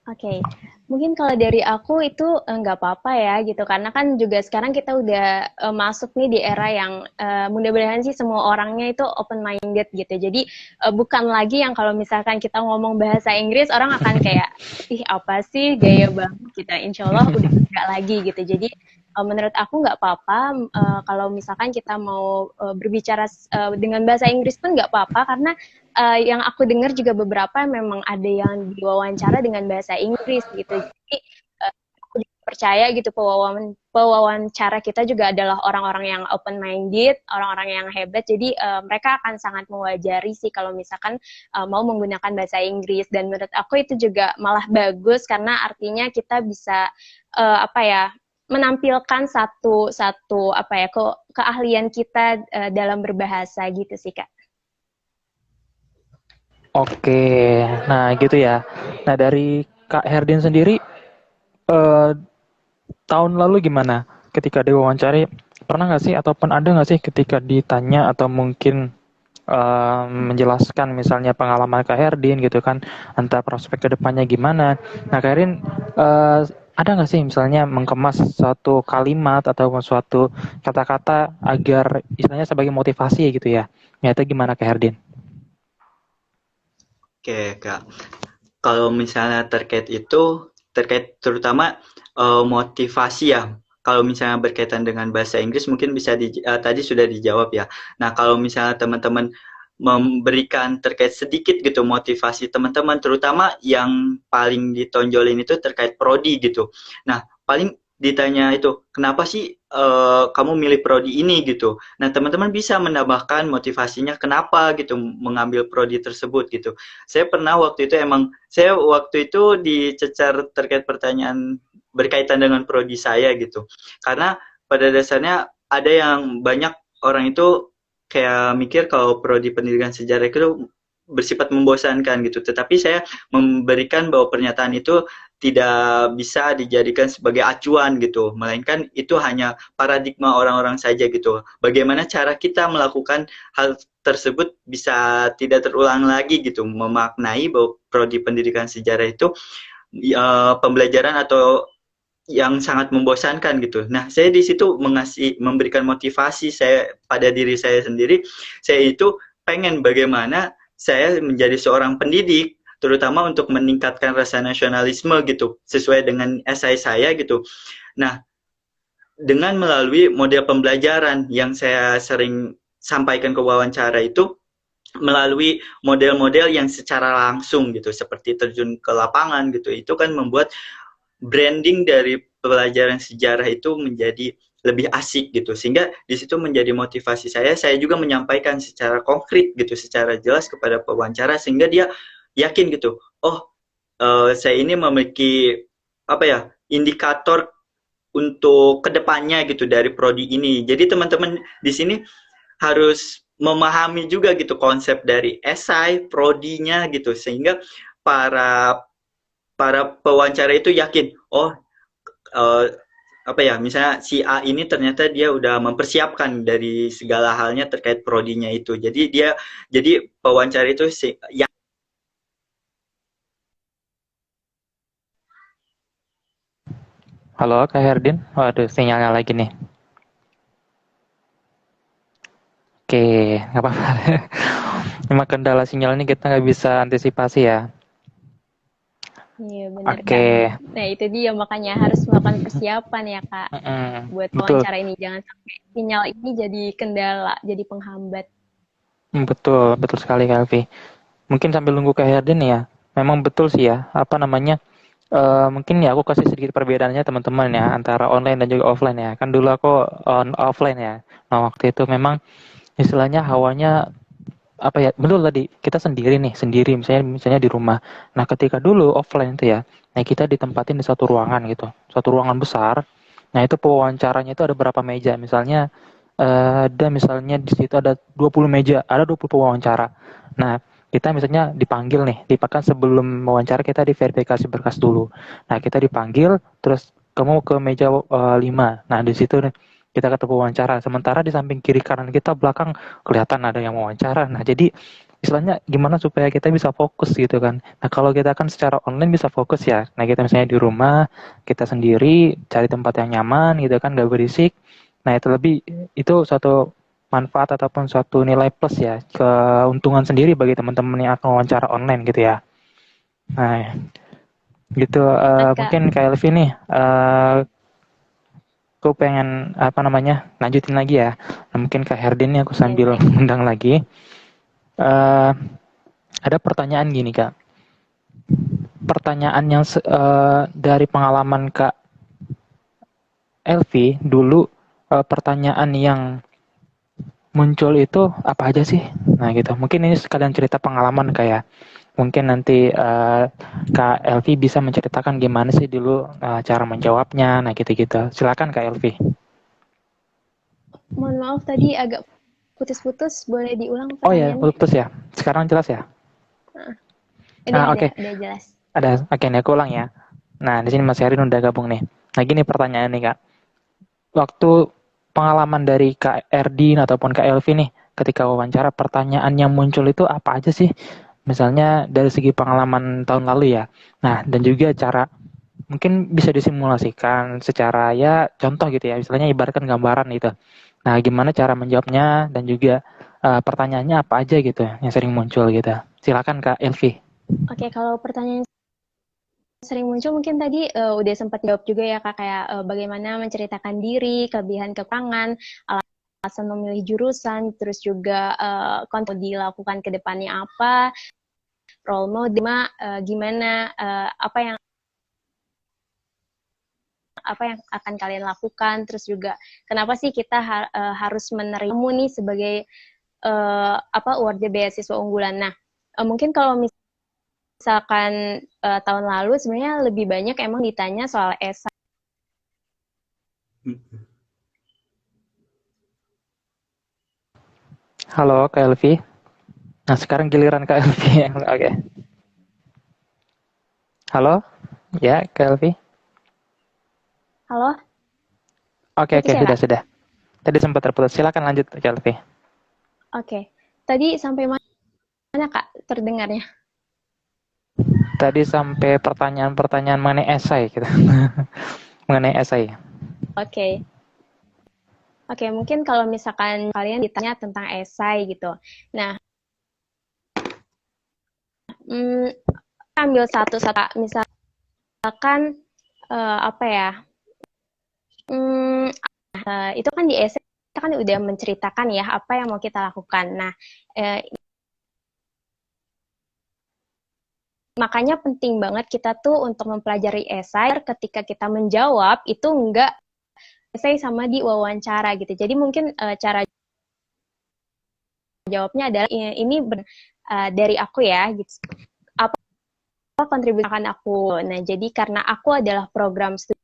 Oke, mungkin kalau dari aku itu nggak apa-apa ya gitu, karena kan juga sekarang kita udah masuk nih di era yang mudah-mudahan sih semua orangnya itu open minded gitu. Jadi bukan lagi yang kalau misalkan kita ngomong bahasa Inggris orang akan kayak ih apa sih gaya banget kita. Insya Allah udah nggak lagi gitu. Jadi menurut aku nggak apa-apa kalau misalkan kita mau berbicara dengan bahasa Inggris pun nggak apa-apa karena yang aku dengar juga beberapa memang ada yang diwawancara dengan bahasa Inggris gitu. Jadi aku percaya gitu pewawancara kita juga adalah orang-orang yang open minded, orang-orang yang hebat. Jadi mereka akan sangat mewajari sih kalau misalkan mau menggunakan bahasa Inggris dan menurut aku itu juga malah bagus karena artinya kita bisa apa ya menampilkan satu apa ya keahlian kita dalam berbahasa gitu sih Kak. Oke, nah gitu ya. Nah dari Kak Herdin sendiri, eh, tahun lalu gimana? Ketika diwawancari, pernah nggak sih ataupun ada nggak sih ketika ditanya atau mungkin menjelaskan misalnya pengalaman Kak Herdin gitu kan, entah prospek kedepannya gimana. Nah Kak Herdin, ada nggak sih misalnya mengemas suatu kalimat atau suatu kata-kata agar istilahnya sebagai motivasi gitu ya? Ya itu gimana Kak Herdin? Oke, Kak. Kalau misalnya terkait terutama motivasi ya. Kalau misalnya berkaitan dengan bahasa Inggris mungkin bisa tadi sudah dijawab ya. Nah, kalau misalnya teman-teman memberikan terkait sedikit gitu motivasi teman-teman, terutama yang paling ditonjolin itu terkait prodi gitu. Nah, paling ditanya itu, kenapa sih kamu milih prodi ini gitu. Nah, teman-teman bisa menambahkan motivasinya kenapa gitu mengambil prodi tersebut gitu. Saya waktu itu dicecar terkait pertanyaan berkaitan dengan prodi saya gitu. Karena pada dasarnya ada yang banyak orang itu kayak mikir kalau prodi pendidikan sejarah itu bersifat membosankan gitu. Tetapi saya memberikan bahwa pernyataan itu tidak bisa dijadikan sebagai acuan gitu, melainkan itu hanya paradigma orang-orang saja gitu. Bagaimana cara kita melakukan hal tersebut bisa tidak terulang lagi gitu, memaknai bahwa prodi pendidikan sejarah itu pembelajaran atau yang sangat membosankan gitu. Nah, saya di situ memberikan motivasi saya pada diri saya sendiri. Saya itu pengen bagaimana saya menjadi seorang pendidik, terutama untuk meningkatkan rasa nasionalisme gitu, sesuai dengan esai saya gitu. Nah, dengan melalui model pembelajaran yang saya sering sampaikan ke wawancara itu, melalui model-model yang secara langsung gitu, seperti terjun ke lapangan gitu, itu kan membuat branding dari pelajaran sejarah itu menjadi lebih asik gitu, sehingga di situ menjadi motivasi saya juga menyampaikan secara konkret gitu, secara jelas kepada pewawancara sehingga dia yakin gitu, oh saya ini memiliki apa ya indikator untuk kedepannya gitu dari prodi ini. Jadi teman-teman di sini harus memahami juga gitu konsep dari esai, prodinya gitu, sehingga para para pewawancara itu yakin, oh uh, apa ya, misalnya si A ini ternyata dia udah mempersiapkan dari segala halnya terkait prodinya itu. Jadi pewawancara itu ya. Halo Kak Herdin, waduh sinyalnya lagi nih. Oke, nggak apa-apa. Cuma kendala sinyal ini kita nggak bisa antisipasi ya. Iya benar Kak. Oke, Nah itu dia makanya harus melakukan persiapan ya Kak buat betul, wawancara ini. Jangan sampai sinyal ini jadi kendala, jadi penghambat. betul, betul sekali Kak Alfi. Mungkin sambil nunggu Kak Herdin ya. Memang betul sih ya, apa namanya, Mungkin ya aku kasih sedikit perbedaannya teman-teman ya antara online dan juga offline ya. Kan dulu aku offline ya. Nah waktu itu memang istilahnya hawanya apa ya, betul tadi kita sendiri nih, sendiri misalnya di rumah. Nah ketika dulu offline itu ya, nah kita ditempatin di satu ruangan gitu, satu ruangan besar. Nah itu pewawancaranya itu ada berapa meja, misalnya ada misalnya di situ ada 20 meja, ada 20 pewawancara. Nah kita misalnya dipanggil nih, dipakan sebelum wawancara kita diverifikasi berkas dulu. Nah kita dipanggil, terus kamu ke meja 5. Nah di situ nih kita ketemu wawancara. Sementara di samping kiri kanan kita belakang kelihatan ada yang wawancara. Nah, jadi istilahnya gimana supaya kita bisa fokus gitu kan. Nah, kalau kita kan secara online bisa fokus ya. Nah, kita misalnya di rumah, kita sendiri cari tempat yang nyaman gitu kan, gak berisik. Nah, itu lebih itu suatu manfaat ataupun suatu nilai plus ya, keuntungan sendiri bagi teman-teman yang akan wawancara online gitu ya. Nah, gitu Kak. mungkin Kak Elvi nih aku pengen apa namanya lanjutin lagi ya. Nah, mungkin Kak Herdin nih aku Oke, sambil baik. undang lagi. Eh, ada pertanyaan gini Kak. Pertanyaan yang dari pengalaman Kak Elvi dulu, pertanyaan yang muncul itu apa aja sih? Nah gitu. Mungkin ini sekalian cerita pengalaman kayak mungkin nanti Kak Elvi bisa menceritakan gimana sih dulu cara menjawabnya. Nah gitu-gitu. Silakan Kak Elvi. Mohon maaf tadi agak putus-putus, boleh diulang Oh ya, pertanyaannya? putus ya. Sekarang jelas ya. Nah, Oke. udah jelas. Ada. Oke, nih aku ulang ya. Nah, di sini Mas Herin udah gabung nih. Nah, gini pertanyaan nih Kak. Waktu pengalaman dari Kak Erdin ataupun Kak Elvi nih, ketika wawancara pertanyaan yang muncul itu apa aja sih? Misalnya dari segi pengalaman tahun lalu ya. Nah, dan juga cara mungkin bisa disimulasikan secara ya contoh gitu ya. Misalnya ibaratkan gambaran gitu. Nah, gimana cara menjawabnya dan juga pertanyaannya apa aja gitu yang sering muncul gitu. Silakan Kak Elvi. Oke, kalau pertanyaan sering muncul mungkin tadi udah sempat jawab juga ya Kak, kayak bagaimana menceritakan diri, kelebihan kekurangan, alasan memilih jurusan, terus juga konten dilakukan ke depannya apa, role model, gimana, apa yang akan kalian lakukan, terus juga kenapa sih kita harus menerima nih sebagai award beasiswa unggulan. Nah, mungkin kalau misalkan tahun lalu sebenarnya lebih banyak emang ditanya soal esai. Halo Kak Elvi. Nah, sekarang giliran Kak Elvi. Oke. Halo? Ya, Kak Elvi. Halo, Oke, putus oke, ya sudah, Kak? sudah. Tadi sempat terputus. Silakan lanjut, Kak Elvi. Oke. Tadi sampai mana Kak terdengarnya? Tadi sampai pertanyaan-pertanyaan mengenai esai gitu. Mengenai esai. Oke. Oke, mungkin kalau misalkan kalian ditanya tentang esai gitu. Nah, ambil satu-satu. Misalkan apa ya? Itu kan di esai kita kan udah menceritakan ya apa yang mau kita lakukan. Nah, makanya penting banget kita tuh untuk mempelajari esai ketika kita menjawab itu enggak esai sama di wawancara gitu. Jadi mungkin cara jawabnya adalah ini dari aku ya gitu. Apa kontribusi akan aku. Nah, jadi karena aku adalah program studi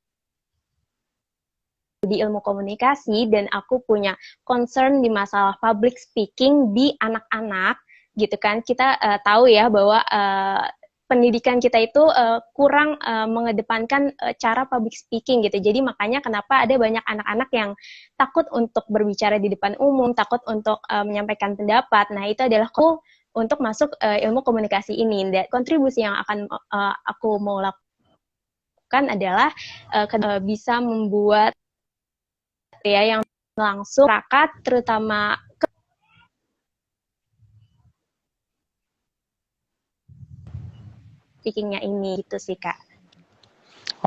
ilmu komunikasi dan aku punya concern di masalah public speaking di anak-anak gitu kan. Kita tahu ya bahwa pendidikan kita itu kurang mengedepankan cara public speaking gitu. Jadi makanya kenapa ada banyak anak-anak yang takut untuk berbicara di depan umum, takut untuk menyampaikan pendapat. Nah, itu adalah aku untuk masuk ilmu komunikasi ini. Dan kontribusi yang akan aku mau lakukan adalah bisa membuat ya yang langsung rakat terutama speakingnya ini gitu sih Kak.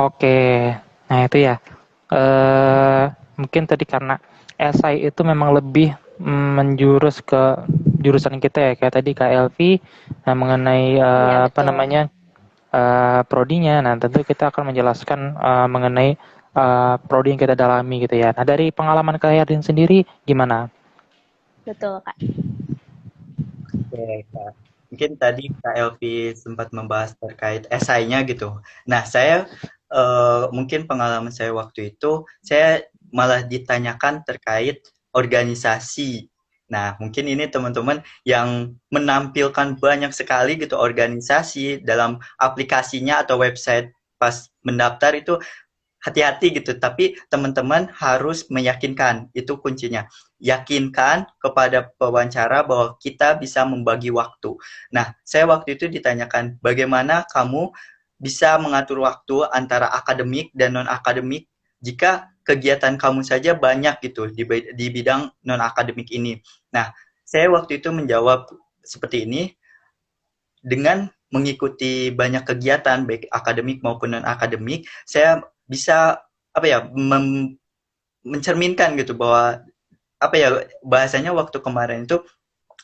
Oke. Nah, itu ya. Eh mungkin tadi karena esai itu memang lebih menjurus ke jurusan kita ya. Kayak tadi Kak Elvi mengenai Iya apa betul. namanya? prodinya. Nah, tentu kita akan menjelaskan mengenai prodi yang kita dalami gitu ya. Nah, dari pengalaman Kak Herdin sendiri gimana? Betul, Kak. Oke, Kak. Mungkin tadi Kak Elvi sempat membahas terkait esainya gitu. Nah, saya mungkin pengalaman saya waktu itu, saya malah ditanyakan terkait organisasi. Nah, mungkin ini teman-teman yang menampilkan banyak sekali gitu organisasi dalam aplikasinya atau website pas mendaftar itu hati-hati gitu, tapi teman-teman harus meyakinkan, itu kuncinya. Yakinkan kepada pewawancara bahwa kita bisa membagi waktu. Nah, saya waktu itu ditanyakan, bagaimana kamu bisa mengatur waktu antara akademik dan non-akademik jika kegiatan kamu saja banyak gitu di bidang non-akademik ini. Nah, saya waktu itu menjawab seperti ini, dengan mengikuti banyak kegiatan baik akademik maupun non akademik, saya bisa apa ya mencerminkan gitu bahwa apa ya bahasanya waktu kemarin itu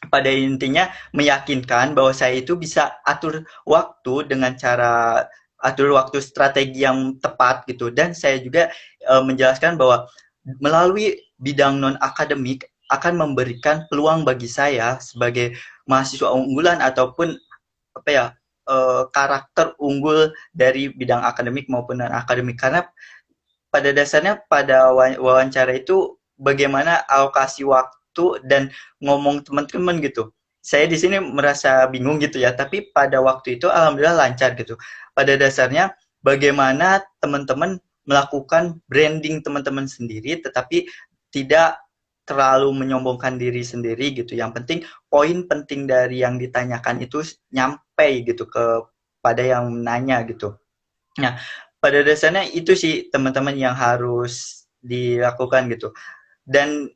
pada intinya meyakinkan bahwa saya itu bisa atur waktu dengan cara atur waktu strategi yang tepat gitu, dan saya juga menjelaskan bahwa melalui bidang non akademik akan memberikan peluang bagi saya sebagai mahasiswa unggulan ataupun apa ya karakter unggul dari bidang akademik maupun non akademik, karena pada dasarnya pada wawancara itu bagaimana alokasi waktu dan ngomong teman-teman gitu. Saya di sini merasa bingung gitu ya, tapi pada waktu itu alhamdulillah lancar gitu. Pada dasarnya bagaimana teman-teman melakukan branding teman-teman sendiri tetapi tidak terlalu menyombongkan diri sendiri gitu. Yang penting poin penting dari yang ditanyakan itu nyampe gitu kepada yang nanya gitu. Nah, pada dasarnya itu sih teman-teman yang harus dilakukan gitu. Dan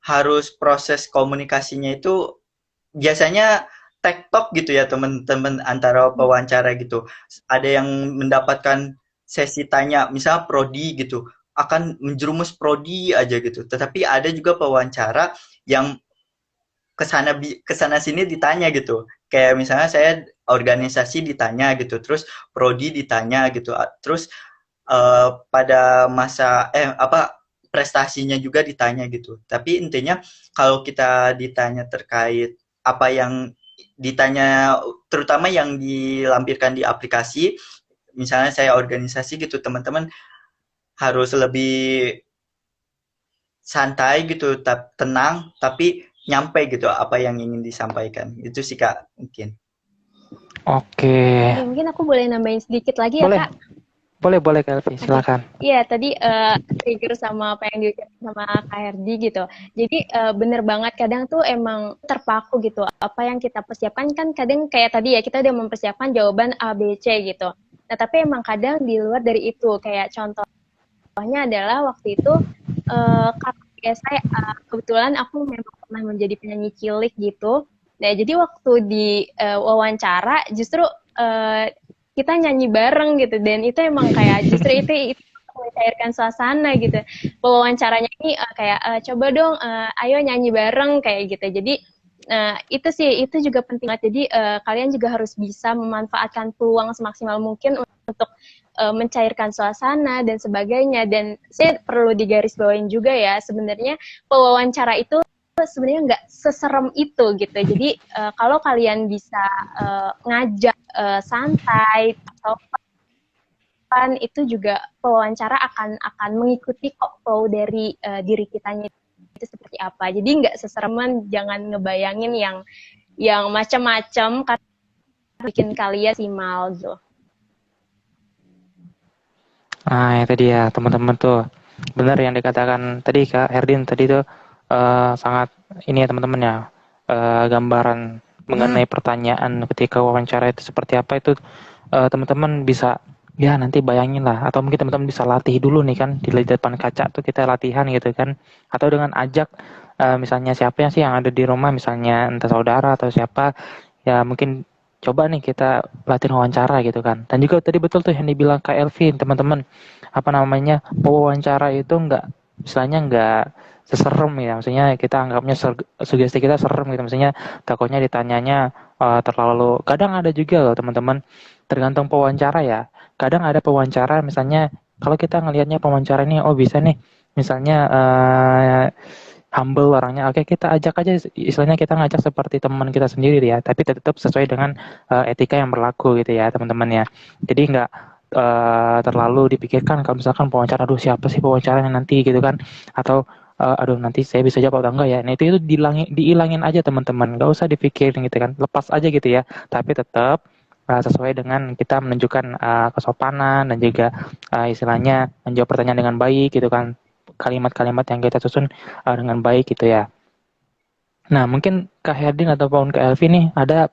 harus proses komunikasinya itu biasanya tektok gitu ya teman-teman antara pewawancara gitu. Ada yang mendapatkan sesi tanya, misalnya prodi gitu, akan menjerumus prodi aja gitu. Tetapi ada juga pewawancara yang kesana sini ditanya gitu, kayak misalnya saya organisasi ditanya gitu, terus prodi ditanya gitu, terus pada masa apa prestasinya juga ditanya gitu. Tapi intinya kalau kita ditanya terkait apa yang ditanya, terutama yang dilampirkan di aplikasi, misalnya saya organisasi gitu, teman-teman harus lebih santai gitu, tenang, tapi nyampe gitu apa yang ingin disampaikan. Itu sih Kak, mungkin. Oke. Oke, mungkin aku boleh nambahin sedikit lagi ya, Boleh. Kak? Boleh Kak Elvi, silakan. Iya, tadi trigger sama apa yang diucapin sama Kak Herdi gitu. Jadi bener banget, kadang tuh emang terpaku gitu. Apa yang kita persiapkan kan kadang kayak tadi ya, kita udah mempersiapkan jawaban A, B, C gitu. Nah, tapi emang kadang di luar dari itu. Kayak contohnya adalah waktu itu kalau di SMA, kebetulan aku memang pernah menjadi penyanyi cilik gitu. Nah, jadi waktu di wawancara justru kita nyanyi bareng gitu, dan itu emang kayak justru itu mencairkan suasana gitu. Wawancaranya ini kayak coba dong, ayo nyanyi bareng kayak gitu. Jadi itu sih, itu juga penting banget. Jadi kalian juga harus bisa memanfaatkan peluang semaksimal mungkin untuk mencairkan suasana dan sebagainya. Dan saya perlu digarisbawain juga ya, sebenarnya pewawancara itu sebenarnya nggak seserem itu gitu. Jadi kalau kalian bisa ngajak santai, sopan, itu juga pewawancara akan mengikuti kok flow dari diri kitanya itu seperti apa. Jadi nggak sesereman, jangan ngebayangin yang macam-macam karena bikin kalian simal gitu. Nah, itu dia teman-teman tuh. Benar yang dikatakan tadi Kak Herdin tadi tuh sangat ini ya teman-teman ya. Gambaran mengenai pertanyaan ketika wawancara itu seperti apa itu teman-teman bisa ya nanti bayangin lah, atau mungkin teman-teman bisa latih dulu nih kan di depan kaca tuh kita latihan gitu kan, atau dengan ajak misalnya siapa yang sih yang ada di rumah, misalnya entah saudara atau siapa ya, mungkin coba nih kita latihan wawancara gitu kan. Dan juga tadi betul tuh yang dibilang Kak Elvin, teman-teman, apa namanya, wawancara itu nggak seserem ya, maksudnya kita anggapnya sugesti kita serem gitu, maksudnya takutnya ditanyanya terlalu, kadang ada juga loh teman-teman tergantung pewawancara ya. Kadang ada pewawancara misalnya kalau kita ngelihatnya pewawancara ini oh bisa nih misalnya humble orangnya. Oke, kita ajak aja istilahnya kita ngajak seperti teman kita sendiri ya, tapi tetap sesuai dengan etika yang berlaku gitu ya, teman-teman ya. Jadi nggak terlalu dipikirkan kalau misalkan pewawancara aduh siapa sih pewawancaranya nanti gitu kan atau aduh nanti saya bisa jawab atau enggak ya. Nah, itu diilangin aja teman-teman. Nggak usah dipikirin gitu kan. Lepas aja gitu ya. Tapi tetap sesuai dengan kita menunjukkan kesopanan dan juga istilahnya menjawab pertanyaan dengan baik gitu kan. Kalimat-kalimat yang kita susun dengan baik gitu ya. Nah, mungkin Kak Herdin ataupun Kak Elvi nih ada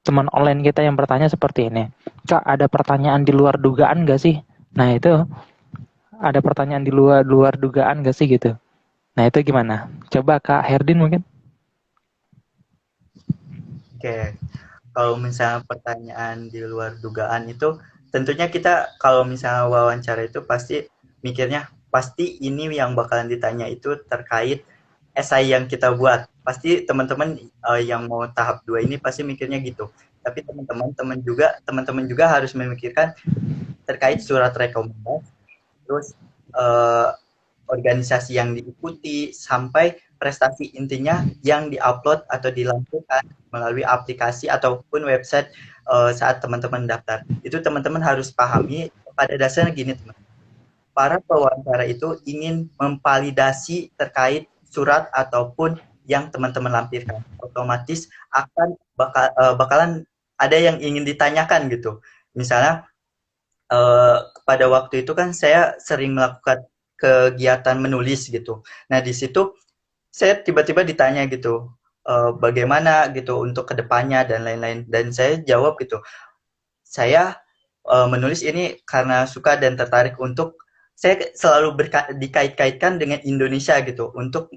teman online kita yang bertanya seperti ini. Kak, ada pertanyaan di luar dugaan gak sih? Nah, itu ada pertanyaan di luar luar dugaan gak sih gitu? Nah, itu gimana? Coba Kak Herdin mungkin. Oke, kalau misalnya pertanyaan di luar dugaan itu, tentunya kita kalau misalnya wawancara itu pasti mikirnya, pasti ini yang bakalan ditanya itu terkait esai yang kita buat. Pasti teman-teman yang mau tahap 2 ini pasti mikirnya gitu. Tapi teman-teman juga harus memikirkan terkait surat rekomendasi, terus organisasi yang diikuti, sampai prestasi intinya yang diupload atau dilampirkan melalui aplikasi ataupun website saat teman-teman daftar. Itu teman-teman harus pahami pada dasarnya gini teman. Para pewawancara itu ingin memvalidasi terkait surat ataupun yang teman-teman lampirkan. Otomatis akan bakalan ada yang ingin ditanyakan gitu. Misalnya pada waktu itu kan saya sering melakukan kegiatan menulis gitu. Nah di situ saya tiba-tiba ditanya gitu, bagaimana gitu untuk kedepannya dan lain-lain. Dan saya jawab gitu, saya menulis ini karena suka dan tertarik untuk saya selalu dikait-kaitkan dengan Indonesia gitu untuk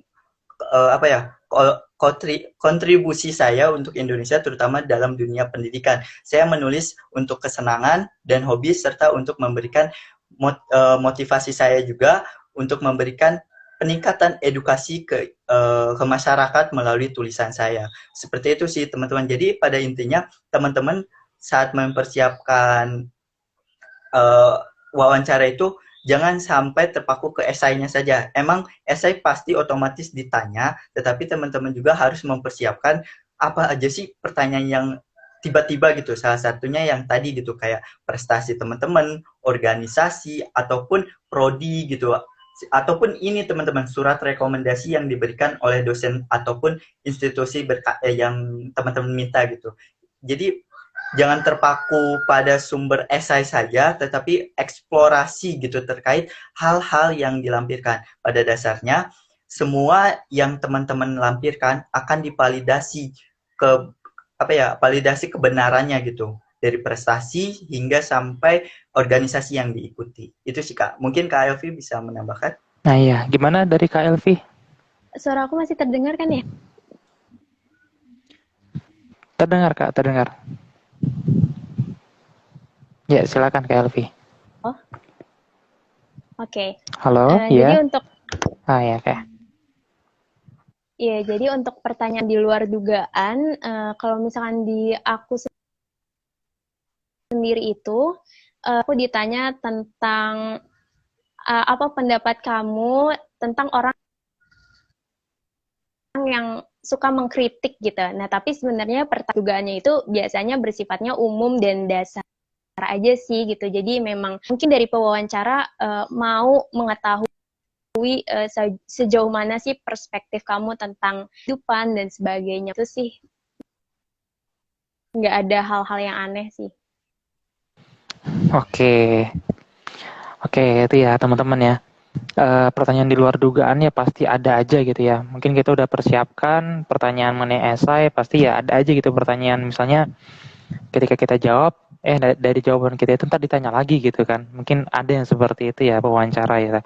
apa ya kontribusi saya untuk Indonesia terutama dalam dunia pendidikan. Saya menulis untuk kesenangan dan hobi serta untuk memberikan motivasi saya juga untuk memberikan peningkatan edukasi ke masyarakat melalui tulisan saya. Seperti itu sih teman-teman. Jadi pada intinya teman-teman saat mempersiapkan wawancara itu jangan sampai terpaku ke esainya saja. Emang esai pasti otomatis ditanya, tetapi teman-teman juga harus mempersiapkan apa aja sih pertanyaan yang tiba-tiba gitu. Salah satunya yang tadi gitu kayak prestasi teman-teman, organisasi ataupun prodi gitu. Ataupun ini teman-teman surat rekomendasi yang diberikan oleh dosen ataupun institusi yang teman-teman minta gitu. Jadi jangan terpaku pada sumber esai saja, tetapi eksplorasi gitu terkait hal-hal yang dilampirkan. Pada dasarnya, semua yang teman-teman lampirkan akan divalidasi ke validasi kebenarannya gitu. Dari prestasi hingga sampai organisasi yang diikuti. Itu sih Kak. Mungkin Kak Elvi bisa menambahkan. Nah iya, gimana dari Kak Elvi? Suara aku masih terdengar kan ya? Terdengar Kak, terdengar. Ya, silakan Kak Elvi. Oh, oke. Halo, Jadi ya. untuk Ya, oke. ya, jadi untuk pertanyaan di luar dugaan, kalau misalkan di aku sendiri itu, aku ditanya tentang apa pendapat kamu tentang orang yang suka mengkritik gitu. Nah, tapi sebenarnya pertanyaannya itu biasanya bersifatnya umum dan dasar aja sih gitu. Jadi memang mungkin dari pewawancara mau mengetahui sejauh mana sih perspektif kamu tentang kehidupan dan sebagainya. Itu sih nggak ada hal-hal yang aneh sih. Oke, itu ya teman-teman ya. Pertanyaan di luar dugaan ya pasti ada aja gitu ya. Mungkin kita udah persiapkan pertanyaan mengenai esai, pasti ya ada aja gitu pertanyaan. Misalnya ketika kita jawab, dari jawaban kita itu ntar ditanya lagi gitu kan. Mungkin ada yang seperti itu ya pewawancara ya.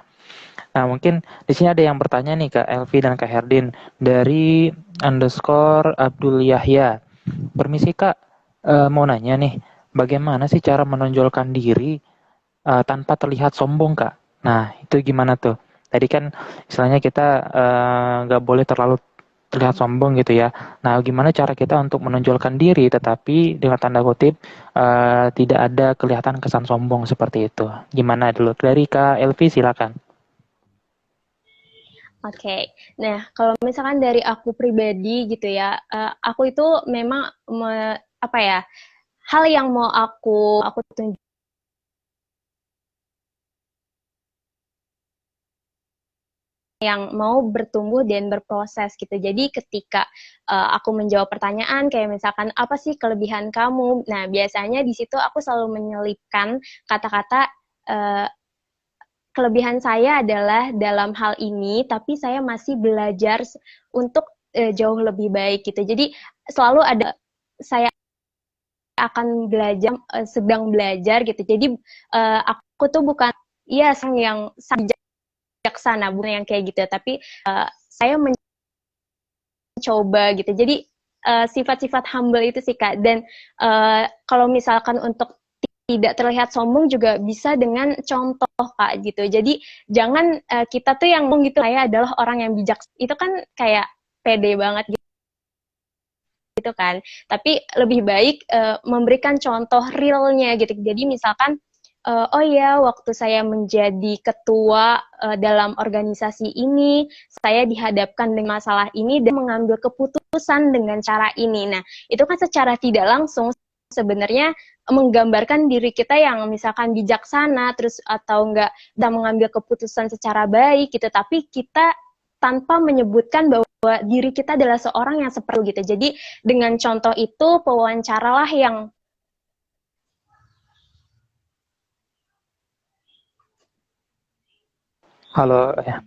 Nah mungkin di sini ada yang bertanya nih Kak Elvi dan Kak Herdin dari _Abdul Yahya. Permisi Kak, mau nanya nih, bagaimana sih cara menonjolkan diri tanpa terlihat sombong Kak? Nah itu gimana tuh? Tadi kan istilahnya kita nggak boleh terlalu terlihat sombong gitu ya. Nah, gimana cara kita untuk menonjolkan diri tetapi dengan tanda kutip tidak ada kelihatan kesan sombong seperti itu. Gimana dulu? Dari Kak Elvi silakan. Oke, nah kalau misalkan dari aku pribadi gitu ya, aku itu memang apa ya, hal yang mau aku tunjuk yang mau bertumbuh dan berproses gitu. Jadi ketika aku menjawab pertanyaan kayak misalkan apa sih kelebihan kamu? Nah biasanya di situ aku selalu menyelipkan kata-kata uh, kelebihan saya adalah dalam hal ini, tapi saya masih belajar untuk jauh lebih baik gitu. Jadi selalu ada saya akan belajar, sedang belajar gitu. Jadi aku tuh bukan iya sang yang bijaksana, bukan yang kayak gitu. Tapi saya mencoba gitu. Jadi sifat-sifat humble itu sih Kak. Dan kalau misalkan untuk tidak terlihat sombong juga bisa dengan contoh Kak gitu. Jadi jangan kita tuh yang ngomong gitu saya adalah orang yang bijak. Itu kan kayak pede banget gitu kan. Tapi lebih baik memberikan contoh realnya gitu. Jadi misalkan oh ya waktu saya menjadi ketua dalam organisasi ini, saya dihadapkan dengan masalah ini dan mengambil keputusan dengan cara ini. Nah, itu kan secara tidak langsung sebenarnya menggambarkan diri kita yang misalkan bijaksana terus atau enggak kita mengambil keputusan secara baik gitu, tapi kita tanpa menyebutkan bahwa diri kita adalah seorang yang seperti gitu. Jadi dengan contoh itu pewawancaralah yang Halo ya.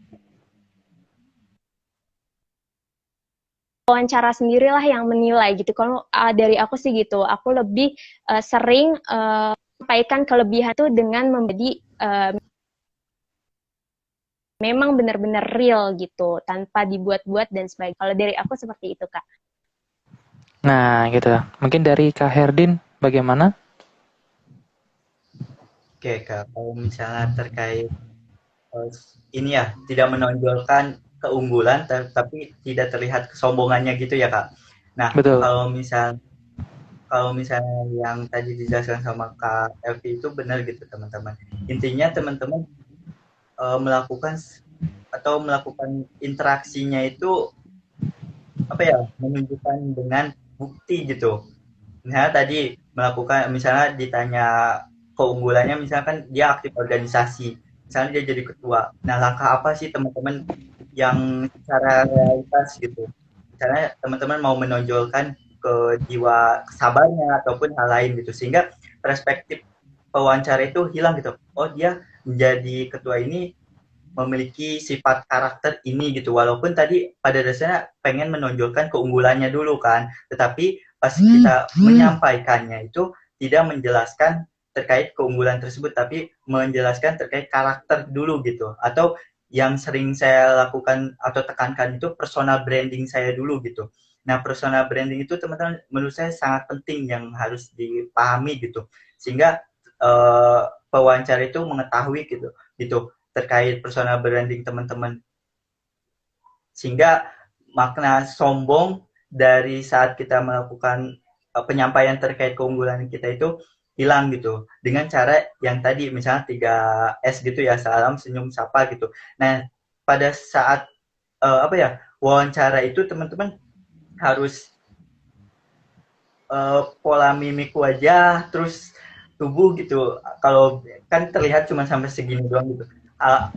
wawancara sendirilah yang menilai gitu. Kalau dari aku sih gitu, aku lebih sering sampaikan kelebihan itu dengan menjadi memang benar-benar real gitu, tanpa dibuat-buat dan sebagainya. Kalau dari aku seperti itu, Kak. Nah, gitu. Mungkin dari Kak Herdin bagaimana? Oke, Kak, kalau misalnya terkait eh, ini ya, tidak menonjolkan keunggulan, tapi tidak terlihat kesombongannya gitu ya, Kak. Nah, Betul. kalau misalnya yang tadi dijelaskan sama Kak Elvi itu benar gitu, teman-teman. Intinya teman-teman melakukan interaksinya itu apa ya, menunjukkan dengan bukti gitu. Misalnya tadi misalnya ditanya keunggulannya, misalkan dia aktif organisasi, misalnya dia jadi ketua. Nah, langkah apa sih teman-teman yang secara realitas gitu? Misalnya teman-teman mau menonjolkan ke jiwa sabarnya ataupun hal lain gitu, sehingga perspektif pewawancara itu hilang gitu. Oh, dia menjadi ketua ini memiliki sifat karakter ini gitu, walaupun tadi pada dasarnya pengen menonjolkan keunggulannya dulu kan, tetapi pas kita menyampaikannya itu tidak menjelaskan terkait keunggulan tersebut, tapi menjelaskan terkait karakter dulu gitu. Atau yang sering saya lakukan atau tekankan itu personal branding saya dulu gitu. Nah, personal branding itu teman-teman menurut saya sangat penting yang harus dipahami gitu, sehingga pewawancara itu mengetahui gitu terkait personal branding teman-teman, sehingga makna sombong dari saat kita melakukan penyampaian terkait keunggulan kita itu hilang gitu, dengan cara yang tadi misalnya 3S gitu ya, salam senyum sapa gitu. Nah, pada saat apa ya, wawancara itu teman-teman harus pola mimik wajah terus tubuh gitu, kalau kan terlihat cuma sampai segini doang gitu.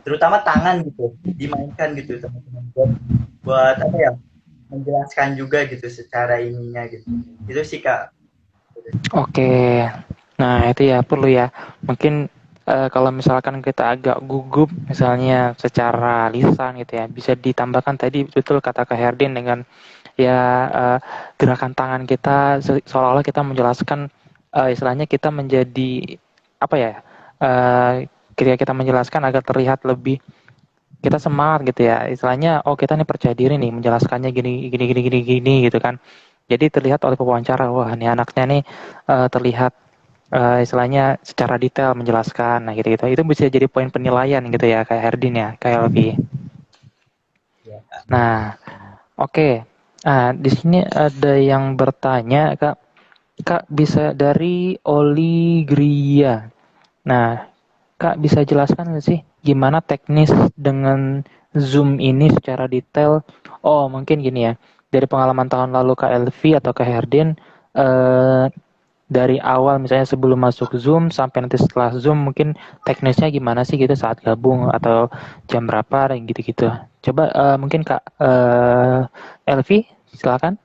Terutama tangan gitu dimainkan gitu teman-teman, buat apa ya, menjelaskan juga gitu secara ininya gitu. Itu sih Kak. Oke. Nah, itu ya perlu ya. Mungkin kalau misalkan kita agak gugup misalnya secara lisan gitu ya, bisa ditambahkan tadi betul kata Kak Herdin dengan ya gerakan tangan kita seolah-olah kita menjelaskan istilahnya kita menjadi apa ya? Ketika kita menjelaskan agar terlihat lebih kita semangat gitu ya. Istilahnya oh kita nih percaya diri nih menjelaskannya gini gini gini gini gini gitu kan. Jadi terlihat oleh pewawancara, wah ini anaknya nih terlihat istilahnya secara detail menjelaskan, nah gitu-gitu. Itu bisa jadi poin penilaian gitu ya, kayak Herdin ya, kayak Elvi. Ya, Kak. Nah, oke. Di sini ada yang bertanya, Kak. Kak, bisa dari Oligria. Nah, Kak, bisa jelaskan nggak sih gimana teknis dengan Zoom ini secara detail? Oh, mungkin gini ya. Dari pengalaman tahun lalu Kak Elvi atau Kak Herdin, eh, dari awal misalnya sebelum masuk Zoom sampai nanti setelah Zoom mungkin teknisnya gimana sih gitu saat gabung atau jam berapa dan gitu-gitu. Coba mungkin Kak Elvi, silakan.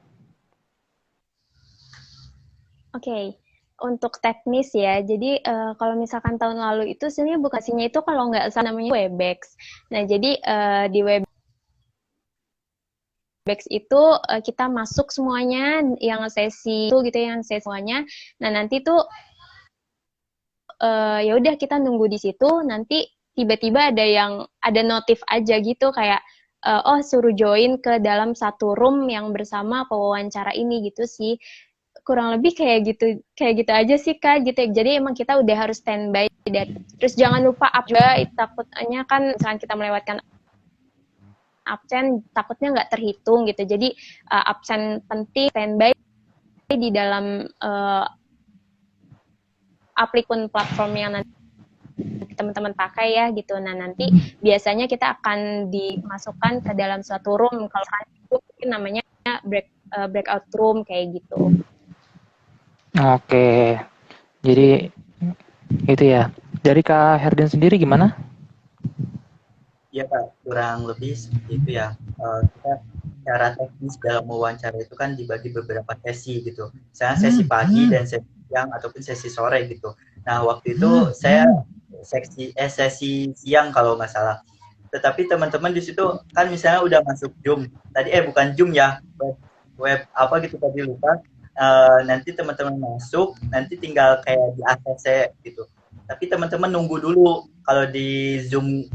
Oke, untuk teknis ya. Jadi kalau misalkan tahun lalu itu sebenarnya bukasinya itu kalau nggak salah namanya Webex. Nah, jadi di Webex itu kita masuk semuanya yang sesi itu gitu yang sesi semuanya. Nah, nanti tuh ya udah kita nunggu di situ, nanti tiba-tiba ada notif aja gitu kayak oh suruh join ke dalam satu room yang bersama pewawancara ini gitu sih. Kurang lebih kayak gitu aja sih Kak gitu. Jadi emang kita udah harus standby dari terus jangan lupa up juga takutnya kan misalkan kita melewatkan absen takutnya nggak terhitung gitu. Jadi absen penting standby di dalam aplikasi platform yang nanti teman-teman pakai ya gitu. Nah nanti biasanya kita akan dimasukkan ke dalam suatu room. Kalau itu mungkin namanya breakout room kayak gitu. Oke, jadi itu ya. Dari Kak Herdin sendiri gimana? Iya Kak, kurang lebih seperti itu ya. Kita cara teknis dalam wawancara itu kan dibagi beberapa sesi gitu. Misalnya sesi pagi dan sesi siang ataupun sesi sore gitu. Nah waktu itu saya sesi siang kalau nggak salah. Tetapi teman-teman di situ kan misalnya udah masuk Zoom. Tadi bukan Zoom ya, web apa gitu tadi lupa. Nanti teman-teman masuk, nanti tinggal kayak di ACC gitu. Tapi teman-teman nunggu dulu kalau di Zoom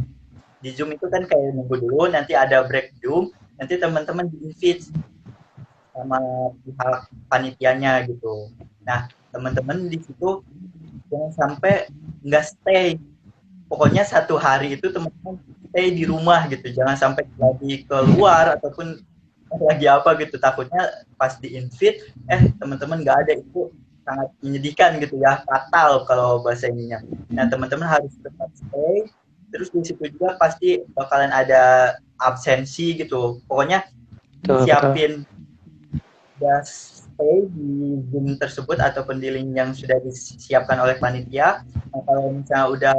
itu kan kayak nunggu dulu, nanti ada break Zoom, nanti teman-teman di-invite sama pihak panitianya gitu. Nah, teman-teman di situ jangan sampai nggak stay. Pokoknya satu hari itu teman-teman stay di rumah gitu, jangan sampai lagi keluar ataupun lagi apa gitu. Takutnya pas di-invite, teman-teman nggak ada, itu sangat menyedihkan gitu ya, fatal kalau bahasa ininya. Nah, teman-teman harus tetap stay, terus di situ juga pasti bakalan ada absensi gitu. Pokoknya Betul, betul. siapin udah stay di Zoom tersebut ataupun di link yang sudah disiapkan oleh panitia. Nah, kalau misalnya udah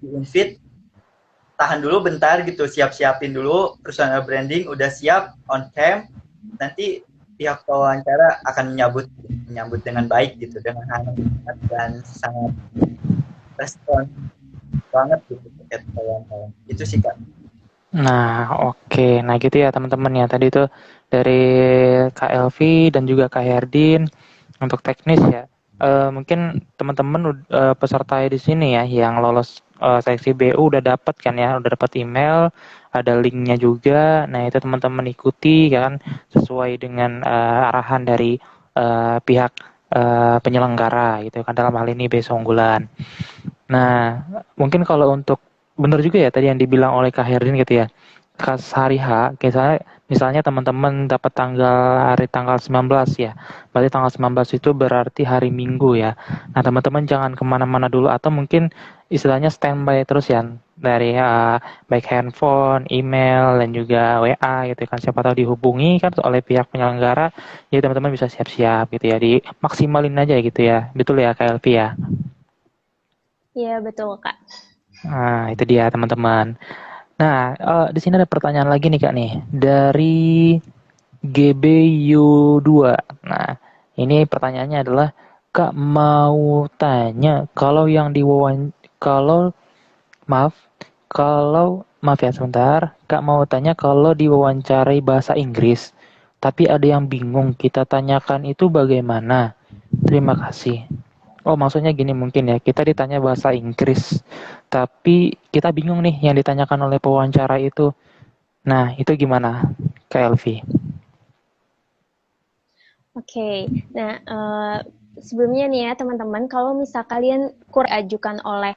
di-invite, tahan dulu bentar gitu, siap-siapin dulu, personal branding udah siap, on cam, nanti pihak pewawancara akan menyambut dengan baik gitu, dengan hangat dan sangat respon banget gitu terkait wawancara. Itu sih Kak. Nah, oke. Nah, gitu ya teman-teman ya. Tadi itu dari Kak Elvi dan juga Kak Herdin untuk teknis ya. Mungkin teman-teman peserta di sini ya yang lolos seleksi BU udah dapat kan ya, udah dapat email, ada linknya juga. Nah, itu teman-teman ikuti kan sesuai dengan arahan dari pihak penyelenggara gitu kan dalam hal ini BES Unggulan. Nah, mungkin kalau untuk benar juga ya tadi yang dibilang oleh Kak Herdin gitu ya. Pas hari H, misalnya teman-teman dapat hari tanggal 19 ya. Berarti tanggal 19 itu berarti hari Minggu ya. Nah, teman-teman jangan kemana-mana dulu atau mungkin istilahnya standby terus ya dari baik handphone, email, dan juga WA gitu kan. Siapa tahu dihubungi kan oleh pihak penyelenggara, jadi teman-teman bisa siap-siap gitu ya. Dimaksimalin aja gitu ya. Betul ya Kak Elvi ya? Iya betul Kak. Nah, itu dia teman-teman. Nah, di sini ada pertanyaan lagi nih Kak nih dari GBU2. Nah, ini pertanyaannya adalah Kak mau tanya kalau maaf maaf ya sebentar, Kak mau tanya kalau diwawancarai bahasa Inggris, tapi ada yang bingung kita tanyakan itu bagaimana? Terima kasih. Oh, maksudnya gini mungkin ya, kita ditanya bahasa Inggris, tapi kita bingung nih yang ditanyakan oleh pewawancara itu. Nah, itu gimana, Kak Elvi? Oke, nah sebelumnya nih ya teman-teman, kalau misal kalian kurang ajukan oleh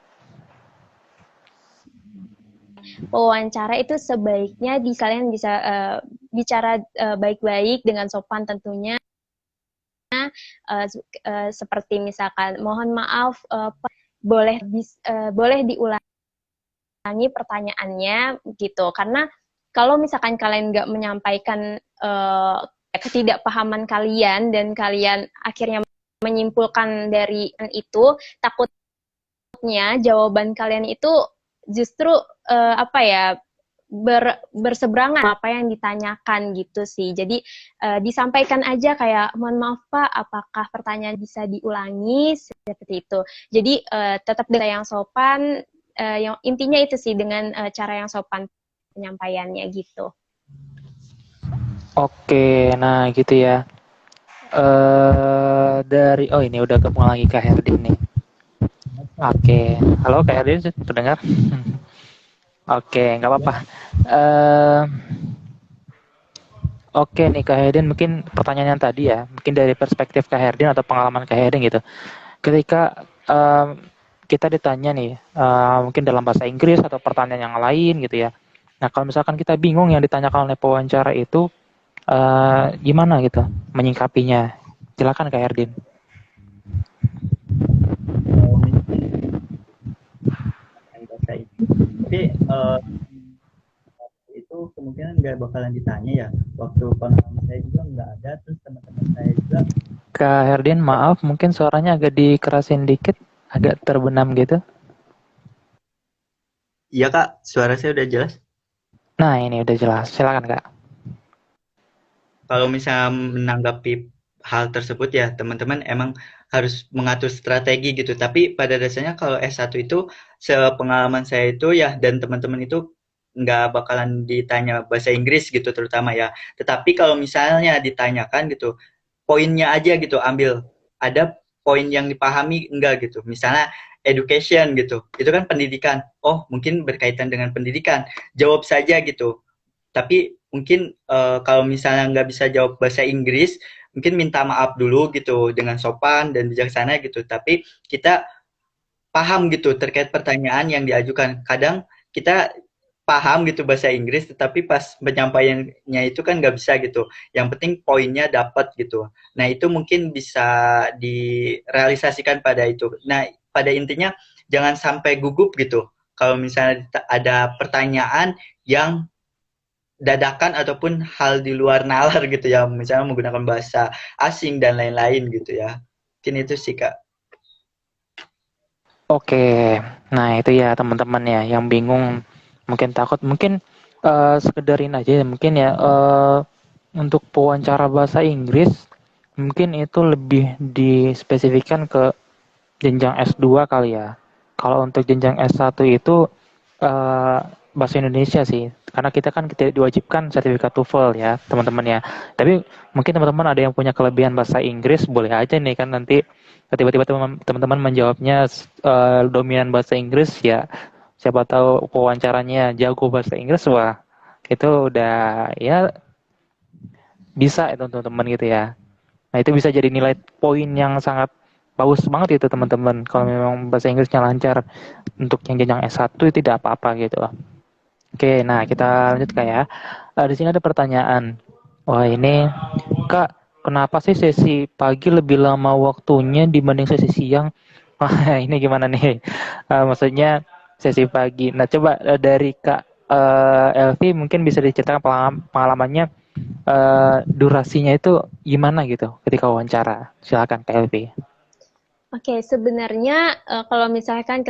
pewawancara itu sebaiknya kalian bisa bicara baik-baik dengan sopan tentunya. Seperti misalkan mohon maaf boleh diulangi pertanyaannya gitu, karena kalau misalkan kalian nggak menyampaikan ketidakpahaman kalian dan kalian akhirnya menyimpulkan dari itu, takutnya jawaban kalian itu justru berseberangan apa yang ditanyakan gitu sih. Jadi disampaikan aja kayak mohon maaf Pak, apakah pertanyaan bisa diulangi seperti itu. Jadi tetap dengan yang sopan, yang intinya itu sih dengan cara yang sopan penyampaiannya gitu. Oke, nah gitu ya. Ini udah ketemu lagi Kak Herdin nih. Oke, halo Kak Herdin, terdengar? Oke, nggak apa-apa. Oke nih Kak Herdin, mungkin pertanyaan yang tadi ya, mungkin dari perspektif Kak Herdin atau pengalaman Kak Herdin gitu. Ketika kita ditanya nih, mungkin dalam bahasa Inggris atau pertanyaan yang lain gitu ya. Nah kalau misalkan kita bingung yang ditanyakan oleh pewawancara itu, gimana gitu menyingkapinya? Silakan Kak Herdin. Tapi itu kemungkinan nggak bakalan ditanya ya. Waktu pengalaman saya juga nggak ada, terus teman-teman saya juga. Kak Herdin, maaf mungkin suaranya agak dikerasin dikit, agak terbenam gitu. Iya Kak, suara saya udah jelas. Nah ini udah jelas, silakan Kak. Kalau misalnya menanggapi hal tersebut ya teman-teman emang harus mengatur strategi gitu. Tapi pada dasarnya kalau S1 itu sepengalaman saya itu ya dan teman-teman itu nggak bakalan ditanya bahasa Inggris gitu terutama ya. Tetapi kalau misalnya ditanyakan gitu, poinnya aja gitu ambil. Ada poin yang dipahami enggak gitu. Misalnya education gitu. Itu kan pendidikan. Oh, mungkin berkaitan dengan pendidikan. Jawab saja gitu. Tapi mungkin kalau misalnya nggak bisa jawab bahasa Inggris, mungkin minta maaf dulu gitu dengan sopan dan bijaksana gitu. Tapi kita paham gitu terkait pertanyaan yang diajukan. Kadang kita paham gitu bahasa Inggris, tetapi pas penyampaiannya itu kan nggak bisa gitu. Yang penting poinnya dapat gitu. Nah itu mungkin bisa direalisasikan pada itu. Nah pada intinya jangan sampai gugup gitu. Kalau misalnya ada pertanyaan yang dadakan ataupun hal di luar nalar gitu ya, misalnya menggunakan bahasa asing dan lain-lain gitu ya. Mungkin itu sih Kak. Oke, nah itu ya teman-teman ya yang bingung, mungkin takut, mungkin sekedarin aja ya, mungkin ya untuk pewawancara bahasa Inggris mungkin itu lebih dispesifikkan ke jenjang S2 kali ya. Kalau untuk jenjang S1 itu bahasa Indonesia sih, karena kita kan tidak diwajibkan sertifikat TOEFL ya teman-teman ya. Tapi mungkin teman-teman ada yang punya kelebihan bahasa Inggris, boleh aja nih kan nanti tiba-tiba teman-teman menjawabnya dominan bahasa Inggris ya, siapa tahu wawancaranya jago bahasa Inggris, wah itu udah ya bisa itu teman-teman gitu ya. Nah itu bisa jadi nilai poin yang sangat bagus banget itu teman-teman kalau memang bahasa Inggrisnya lancar. Untuk yang jenjang S1 itu tidak apa-apa gitu. Oke, nah kita lanjut Kak ya. Di sini ada pertanyaan. Wah ini Kak, kenapa sih sesi pagi lebih lama waktunya dibanding sesi siang? Wah ini gimana nih? Maksudnya sesi pagi. Nah coba dari Kak Elvi mungkin bisa diceritakan pengalamannya, durasinya itu gimana gitu ketika wawancara. Silakan Kak Elvi. Oke, sebenarnya kalau misalkan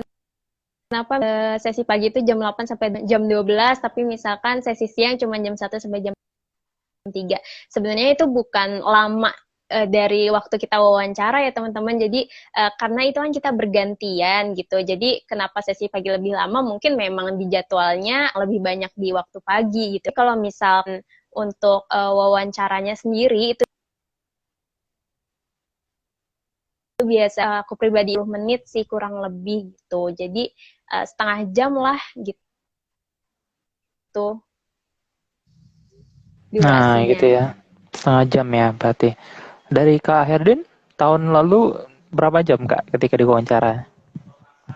kenapa sesi pagi itu jam 8 sampai jam 12, tapi misalkan sesi siang cuma jam 1 sampai jam 3. Sebenarnya itu bukan lama dari waktu kita wawancara ya teman-teman. Jadi karena itu kan kita bergantian gitu. Jadi kenapa sesi pagi lebih lama? Mungkin memang di jadwalnya lebih banyak di waktu pagi gitu. Kalau misal untuk wawancaranya sendiri itu biasa aku pribadi 10 menit sih kurang lebih gitu. Jadi setengah jam lah gitu Nah durasinya. gitu ya, setengah jam ya berarti. Dari Kak Herdin, tahun lalu berapa jam Kak ketika diwawancara?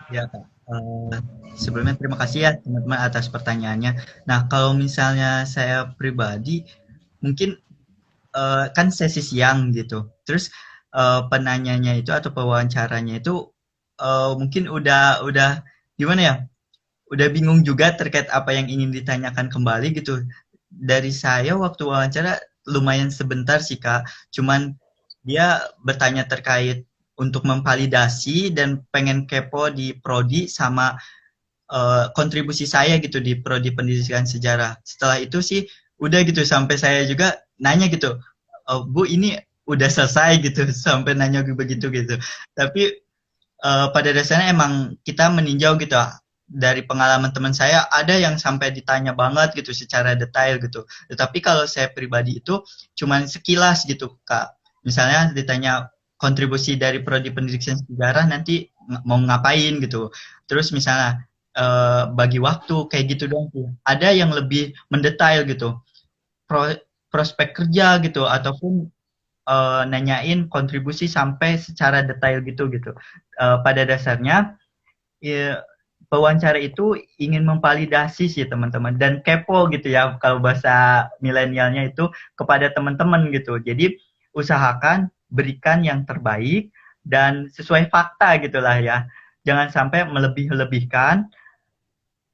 Ya Kak. Eh, Sebelumnya terima kasih ya teman-teman atas pertanyaannya. Nah, kalau misalnya saya pribadi, mungkin kan sesi siang gitu. Terus penanyanya itu atau pewawancaranya itu mungkin udah gimana ya? Udah bingung juga terkait apa yang ingin ditanyakan kembali gitu. Dari saya waktu wawancara lumayan sebentar sih Kak. Cuman dia bertanya terkait untuk memvalidasi dan pengen kepo di prodi sama kontribusi saya gitu di prodi pendidikan sejarah. Setelah itu sih udah gitu sampai saya juga nanya gitu, Bu ini udah selesai gitu sampai nanya begitu gitu. Tapi pada dasarnya emang kita meninjau gitu dari pengalaman teman saya ada yang sampai ditanya banget gitu secara detail gitu. Tetapi kalau saya pribadi itu cuman sekilas gitu Kak. Misalnya ditanya kontribusi dari prodi pendidikan sejarah nanti mau ngapain gitu. Terus misalnya bagi waktu kayak gitu dong tuh. Ada yang lebih mendetail gitu. Pro, prospek kerja gitu ataupun nanyain kontribusi sampai secara detail gitu. Pada dasarnya ya, pewawancara itu ingin memvalidasi sih teman-teman dan kepo gitu ya kalau bahasa milenialnya itu kepada teman-teman gitu. Jadi usahakan berikan yang terbaik dan sesuai fakta gitulah ya. Jangan sampai melebih-lebihkan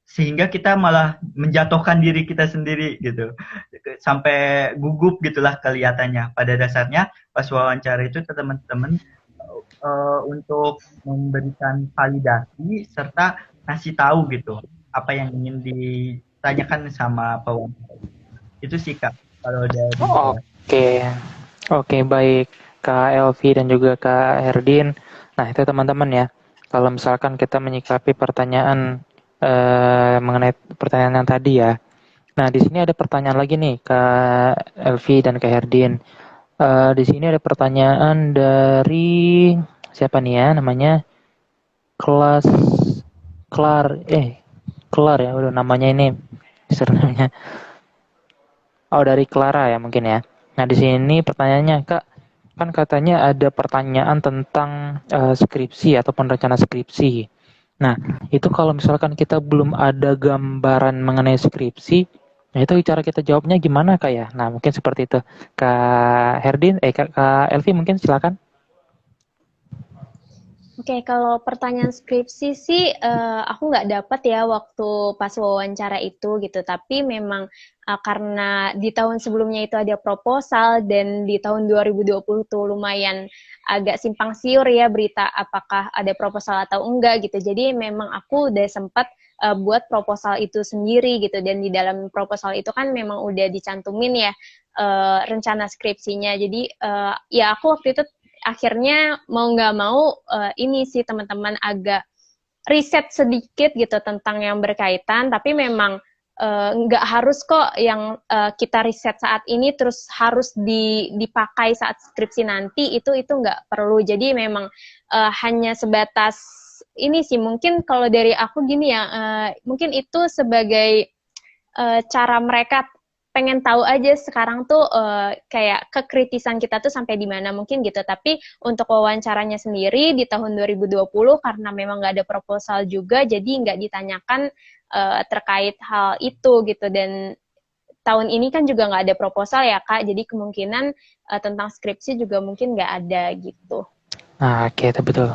sehingga kita malah menjatuhkan diri kita sendiri gitu sampai gugup gitulah kelihatannya pada dasarnya pas wawancara itu teman-teman untuk memberikan validasi serta ngasih tahu gitu apa yang ingin ditanyakan sama pewawancara itu sih kak kalau dari saya. Oke, oke baik Kak Elvi dan juga Kak Herdin. Nah itu teman-teman ya, kalau misalkan kita menyikapi pertanyaan mengenai pertanyaan yang tadi ya. Nah di sini ada pertanyaan lagi nih Kak Elvi dan Kak Herdin. Di sini ada pertanyaan dari siapa nih ya namanya kelas Kelar ya udah namanya ini sernamnya. Oh, dari Clara ya mungkin ya. Nah, di sini pertanyaannya, Kak, kan katanya ada pertanyaan tentang skripsi ataupun rencana skripsi. Nah, itu kalau misalkan kita belum ada gambaran mengenai skripsi, nah itu cara kita jawabnya gimana, Kak ya? Nah, mungkin seperti itu. Kak Herdin, Kak Elvi mungkin silakan. Oke, kalau pertanyaan skripsi sih aku nggak dapat ya waktu pas wawancara itu gitu. Tapi memang karena di tahun sebelumnya itu ada proposal dan di tahun 2020 tuh lumayan agak simpang siur ya berita apakah ada proposal atau enggak gitu. Jadi memang aku udah sempat buat proposal itu sendiri gitu. Dan di dalam proposal itu kan memang udah dicantumin ya rencana skripsinya. Jadi ya aku waktu itu akhirnya mau nggak mau ini sih teman-teman agak riset sedikit gitu tentang yang berkaitan, tapi memang nggak harus kok yang kita riset saat ini terus harus dipakai saat skripsi nanti itu nggak perlu. Jadi memang hanya sebatas ini sih mungkin kalau dari aku gini ya mungkin itu sebagai cara mereka pengen tahu aja sekarang tuh kayak kekritisan kita tuh sampai di mana mungkin gitu. Tapi untuk wawancaranya sendiri di tahun 2020 karena memang nggak ada proposal juga, jadi nggak ditanyakan terkait hal itu gitu. Dan tahun ini kan juga nggak ada proposal ya Kak, jadi kemungkinan tentang skripsi juga mungkin nggak ada gitu. Nah, oke, itu betul.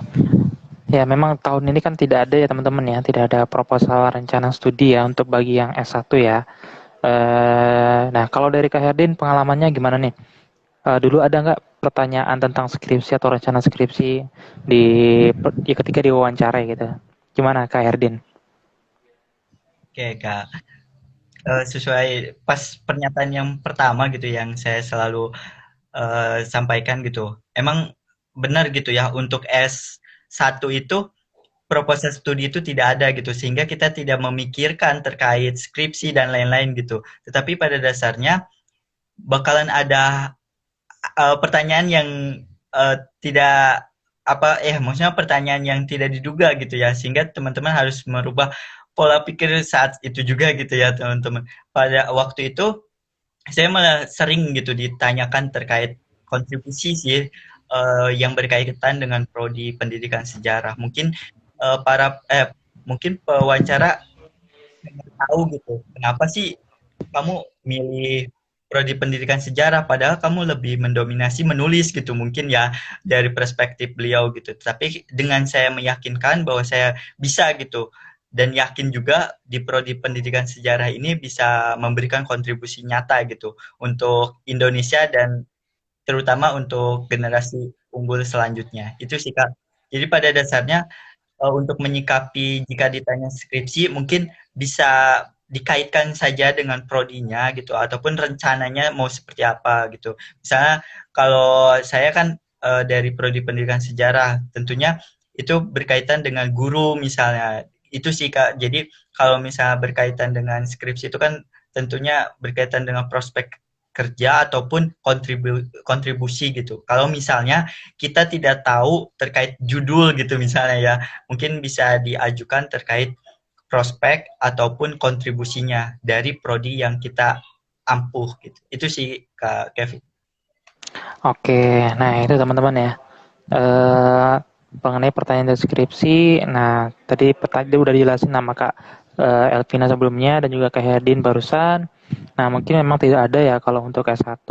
Ya, memang tahun ini kan tidak ada ya teman-teman ya, tidak ada proposal rencana studi ya untuk bagi yang S1 ya. Nah, kalau dari Kak Herdin pengalamannya gimana nih? Dulu ada nggak pertanyaan tentang skripsi atau rencana skripsi di, ketika diwawancara gitu? Gimana Kak Herdin? Oke kak. Sesuai pas pernyataan yang pertama gitu yang saya selalu sampaikan gitu emang benar gitu ya untuk S1 itu proposal studi itu tidak ada gitu sehingga kita tidak memikirkan terkait skripsi dan lain-lain gitu tetapi pada dasarnya bakalan ada pertanyaan yang tidak maksudnya pertanyaan yang tidak diduga gitu ya sehingga teman-teman harus merubah pola pikir saat itu juga gitu ya teman-teman pada waktu itu saya malah sering gitu ditanyakan terkait kontribusi sih yang berkaitan dengan prodi pendidikan sejarah. Mungkin para mungkin pewawancara pengen tahu gitu, kenapa sih kamu milih prodi pendidikan sejarah padahal kamu lebih mendominasi menulis gitu mungkin ya dari perspektif beliau gitu. Tapi dengan saya meyakinkan bahwa saya bisa gitu dan yakin juga di prodi pendidikan sejarah ini bisa memberikan kontribusi nyata gitu untuk Indonesia dan terutama untuk generasi unggul selanjutnya. Itu sih Kak. Jadi pada dasarnya untuk menyikapi jika ditanya skripsi mungkin bisa dikaitkan saja dengan prodinya gitu ataupun rencananya mau seperti apa gitu. Misalnya kalau saya kan dari prodi pendidikan sejarah tentunya itu berkaitan dengan guru misalnya. Itu sih Kak. Jadi kalau misalnya berkaitan dengan skripsi itu kan tentunya berkaitan dengan prospek kerja ataupun kontribusi gitu. Kalau misalnya kita tidak tahu terkait judul gitu misalnya ya, mungkin bisa diajukan terkait prospek ataupun kontribusinya dari prodi yang kita ampuh gitu. Itu sih Kak Kevin. Oke, nah itu teman-teman ya. Eh mengenai pertanyaan deskripsi, nah tadi udah dijelasin nama Kak Elvina sebelumnya dan juga Kak Herdin barusan. Nah mungkin memang tidak ada ya kalau untuk S1,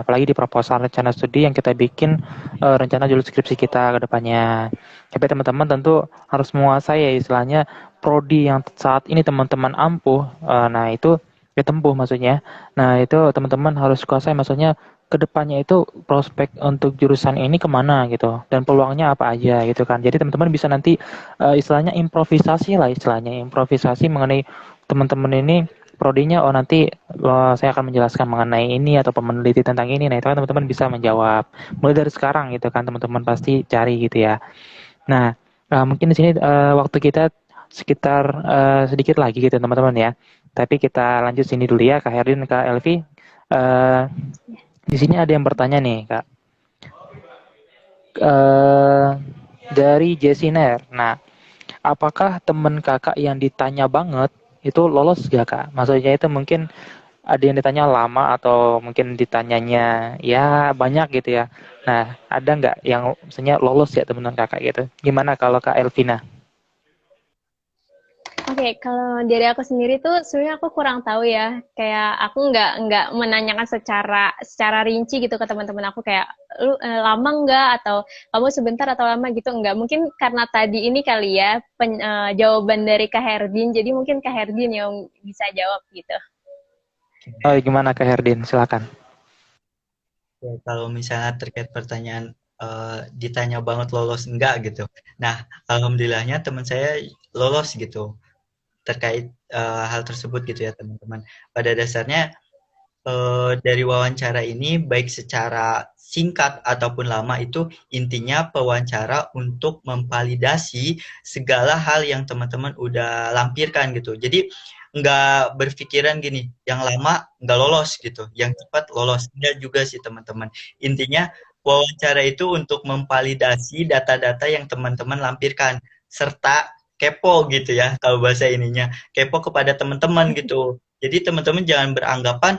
apalagi di proposal rencana studi yang kita bikin rencana judul skripsi kita ke depannya. Tapi teman-teman tentu harus menguasai ya istilahnya prodi yang saat ini teman-teman ampuh, nah itu ditempuh maksudnya. Nah itu teman-teman harus kuasai maksudnya kedepannya itu prospek untuk jurusan ini kemana gitu dan peluangnya apa aja gitu kan. Jadi teman-teman bisa nanti istilahnya improvisasi mengenai teman-teman ini prodinya, oh nanti saya akan menjelaskan mengenai ini atau meneliti tentang ini. Nah itu kan teman-teman bisa menjawab mulai dari sekarang gitu kan, teman-teman pasti cari gitu ya. Nah mungkin di sini waktu kita sekitar sedikit lagi gitu teman-teman ya. Tapi kita lanjut sini dulu ya Kak Herdin, Kak Elvi. Eh, di sini ada yang bertanya nih, Kak. Eh, dari Jesiner. Nah, apakah teman kakak yang ditanya banget itu lolos gak, Kak? Maksudnya itu mungkin ada yang ditanya lama atau mungkin ditanyanya ya banyak gitu ya. Nah, ada nggak yang misalnya lolos ya teman-teman kakak gitu? Gimana kalau Kak Elvina? Oke, kalau dari aku sendiri tuh sebenarnya aku kurang tahu ya. Kayak aku nggak menanyakan secara rinci gitu ke teman-teman aku kayak lu lama nggak atau kamu sebentar atau lama gitu nggak. Mungkin karena tadi ini kali ya jawaban dari Kak Herdin, jadi mungkin Kak Herdin yang bisa jawab gitu. Oh, gimana Kak Herdin? Silakan. Ya, kalau misalnya terkait pertanyaan ditanya banget lolos enggak gitu. Nah, alhamdulillahnya teman saya lolos gitu terkait hal tersebut gitu ya teman-teman. Pada dasarnya dari wawancara ini baik secara singkat ataupun lama itu intinya pewawancara untuk memvalidasi segala hal yang teman-teman udah lampirkan gitu. Jadi nggak berpikiran gini, yang lama nggak lolos gitu, yang cepat lolos. Enggak juga sih teman-teman. Intinya wawancara itu untuk memvalidasi data-data yang teman-teman lampirkan serta kepo gitu ya kalau bahasa ininya kepo kepada teman-teman gitu. Jadi teman-teman jangan beranggapan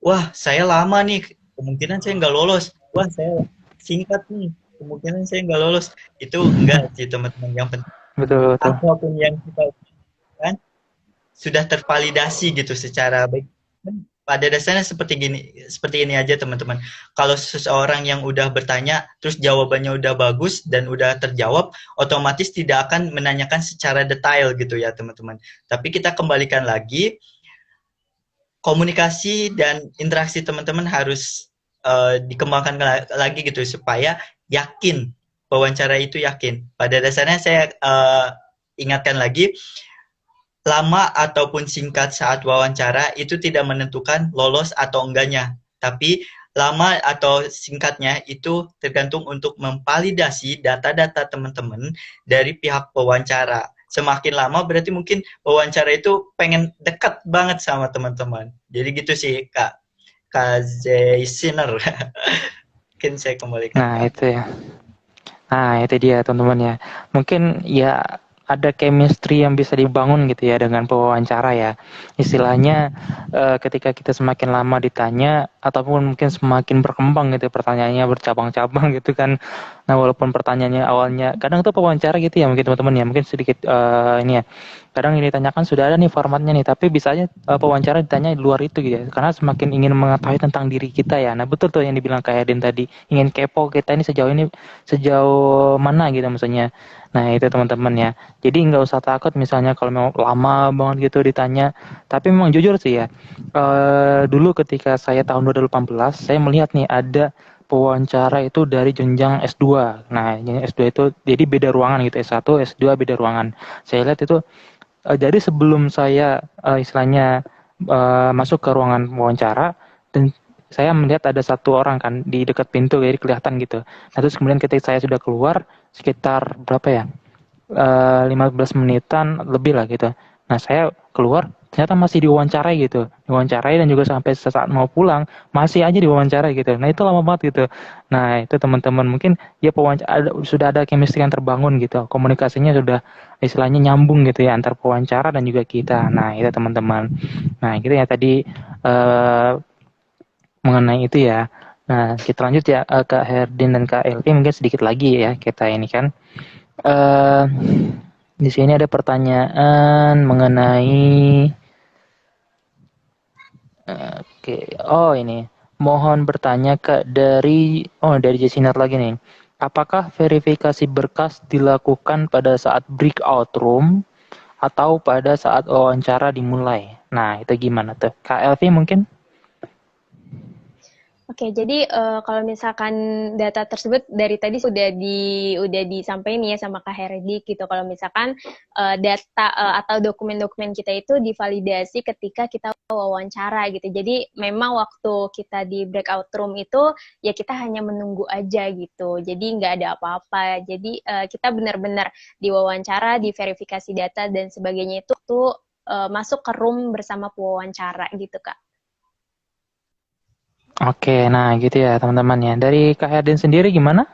wah saya lama nih kemungkinan saya nggak lolos, wah saya singkat nih kemungkinan saya nggak lolos. Itu enggak sih teman-teman, yang penting Betul, betul. apapun yang kita lakukan sudah tervalidasi gitu secara baik. Pada dasarnya seperti ini aja teman-teman. Kalau seseorang yang udah bertanya terus jawabannya udah bagus dan udah terjawab, otomatis tidak akan menanyakan secara detail gitu ya teman-teman. Tapi kita kembalikan lagi, komunikasi dan interaksi teman-teman harus dikembangkan lagi gitu supaya yakin wawancara itu yakin. Pada dasarnya saya ingatkan lagi, lama ataupun singkat saat wawancara itu tidak menentukan lolos atau enggaknya, tapi lama atau singkatnya itu tergantung untuk memvalidasi data-data teman-teman dari pihak pewawancara. Semakin lama berarti mungkin wawancara itu pengen dekat banget sama teman-teman. Jadi gitu sih Kak Zaisiner. Mungkin saya kembalikan Nah, Kak. itu ya. Nah, itu dia teman-teman ya. Mungkin ya ada chemistry yang bisa dibangun gitu ya dengan pewawancara ya. Istilahnya ketika kita semakin lama ditanya ataupun mungkin semakin berkembang gitu pertanyaannya bercabang-cabang gitu kan. Nah, walaupun pertanyaannya awalnya kadang tuh pewawancara gitu ya mungkin teman-teman ya, mungkin sedikit ini ya. Kadang yang ditanyakan sudah ada nih formatnya nih, tapi bisa aja pewawancara ditanya di luar itu gitu ya. Karena semakin ingin mengetahui tentang diri kita ya. Nah, betul tuh yang dibilang Kak Edin tadi, ingin kepo kita ini sejauh mana gitu maksudnya. Nah, itu teman-teman ya. Jadi nggak usah takut misalnya kalau memang lama banget gitu ditanya. Tapi memang jujur sih ya, dulu ketika saya tahun 2018, saya melihat nih ada pewawancara itu dari jenjang S2. Nah, jenjang S2 itu jadi beda ruangan gitu, S1, S2 beda ruangan. Saya lihat itu jadi sebelum saya istilahnya masuk ke ruangan wawancara dan saya melihat ada satu orang kan di dekat pintu jadi kelihatan gitu. Nah, terus kemudian ketika saya sudah keluar sekitar berapa ya? 15 menitan lebih lah gitu. Nah, saya keluar ternyata masih diwawancarai gitu. Diwawancarai dan juga sampai sesaat mau pulang masih aja diwawancarai gitu. Nah, itu lama banget gitu. Nah, itu teman-teman mungkin ya sudah ada chemistry yang terbangun gitu. Komunikasinya sudah istilahnya nyambung gitu ya antar pewawancara dan juga kita. Nah, itu teman-teman. Nah, gitu ya tadi mengenai itu ya. Nah, kita lanjut ya Kak Herdin dan Kak Elvi mungkin sedikit lagi ya kita ini kan. eh di sini ada pertanyaan mengenai oke. Oh, ini. Mohon bertanya Kak dari Jesinar lagi nih. Apakah verifikasi berkas dilakukan pada saat breakout room atau pada saat wawancara dimulai? Nah, itu gimana tuh? Kak Elvi mungkin? Oke, jadi kalau misalkan data tersebut dari tadi udah disampaikan ya sama Kak Herdi gitu. Kalau misalkan data atau dokumen-dokumen kita itu divalidasi ketika kita wawancara gitu. Jadi memang waktu kita di breakout room itu ya kita hanya menunggu aja gitu. Jadi nggak ada apa-apa. Jadi kita benar-benar diwawancara, diverifikasi data dan sebagainya itu tuh masuk ke room bersama pewawancara gitu, Kak. Oke, nah gitu ya teman-teman ya. Dari Kak Herdin sendiri gimana?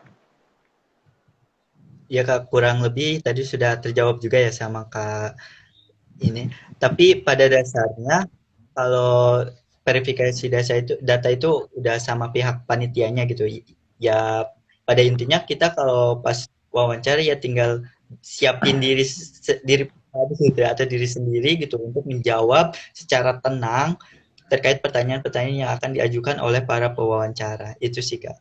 Ya Kak, kurang lebih tadi sudah terjawab juga ya sama Kak ini. Tapi pada dasarnya kalau verifikasi data itu udah sama pihak panitianya gitu. Ya pada intinya kita kalau pas wawancara ya tinggal siapin diri pribadi gitu ya, atau diri sendiri gitu untuk menjawab secara tenang terkait pertanyaan-pertanyaan yang akan diajukan oleh para pewawancara. Itu sih Kak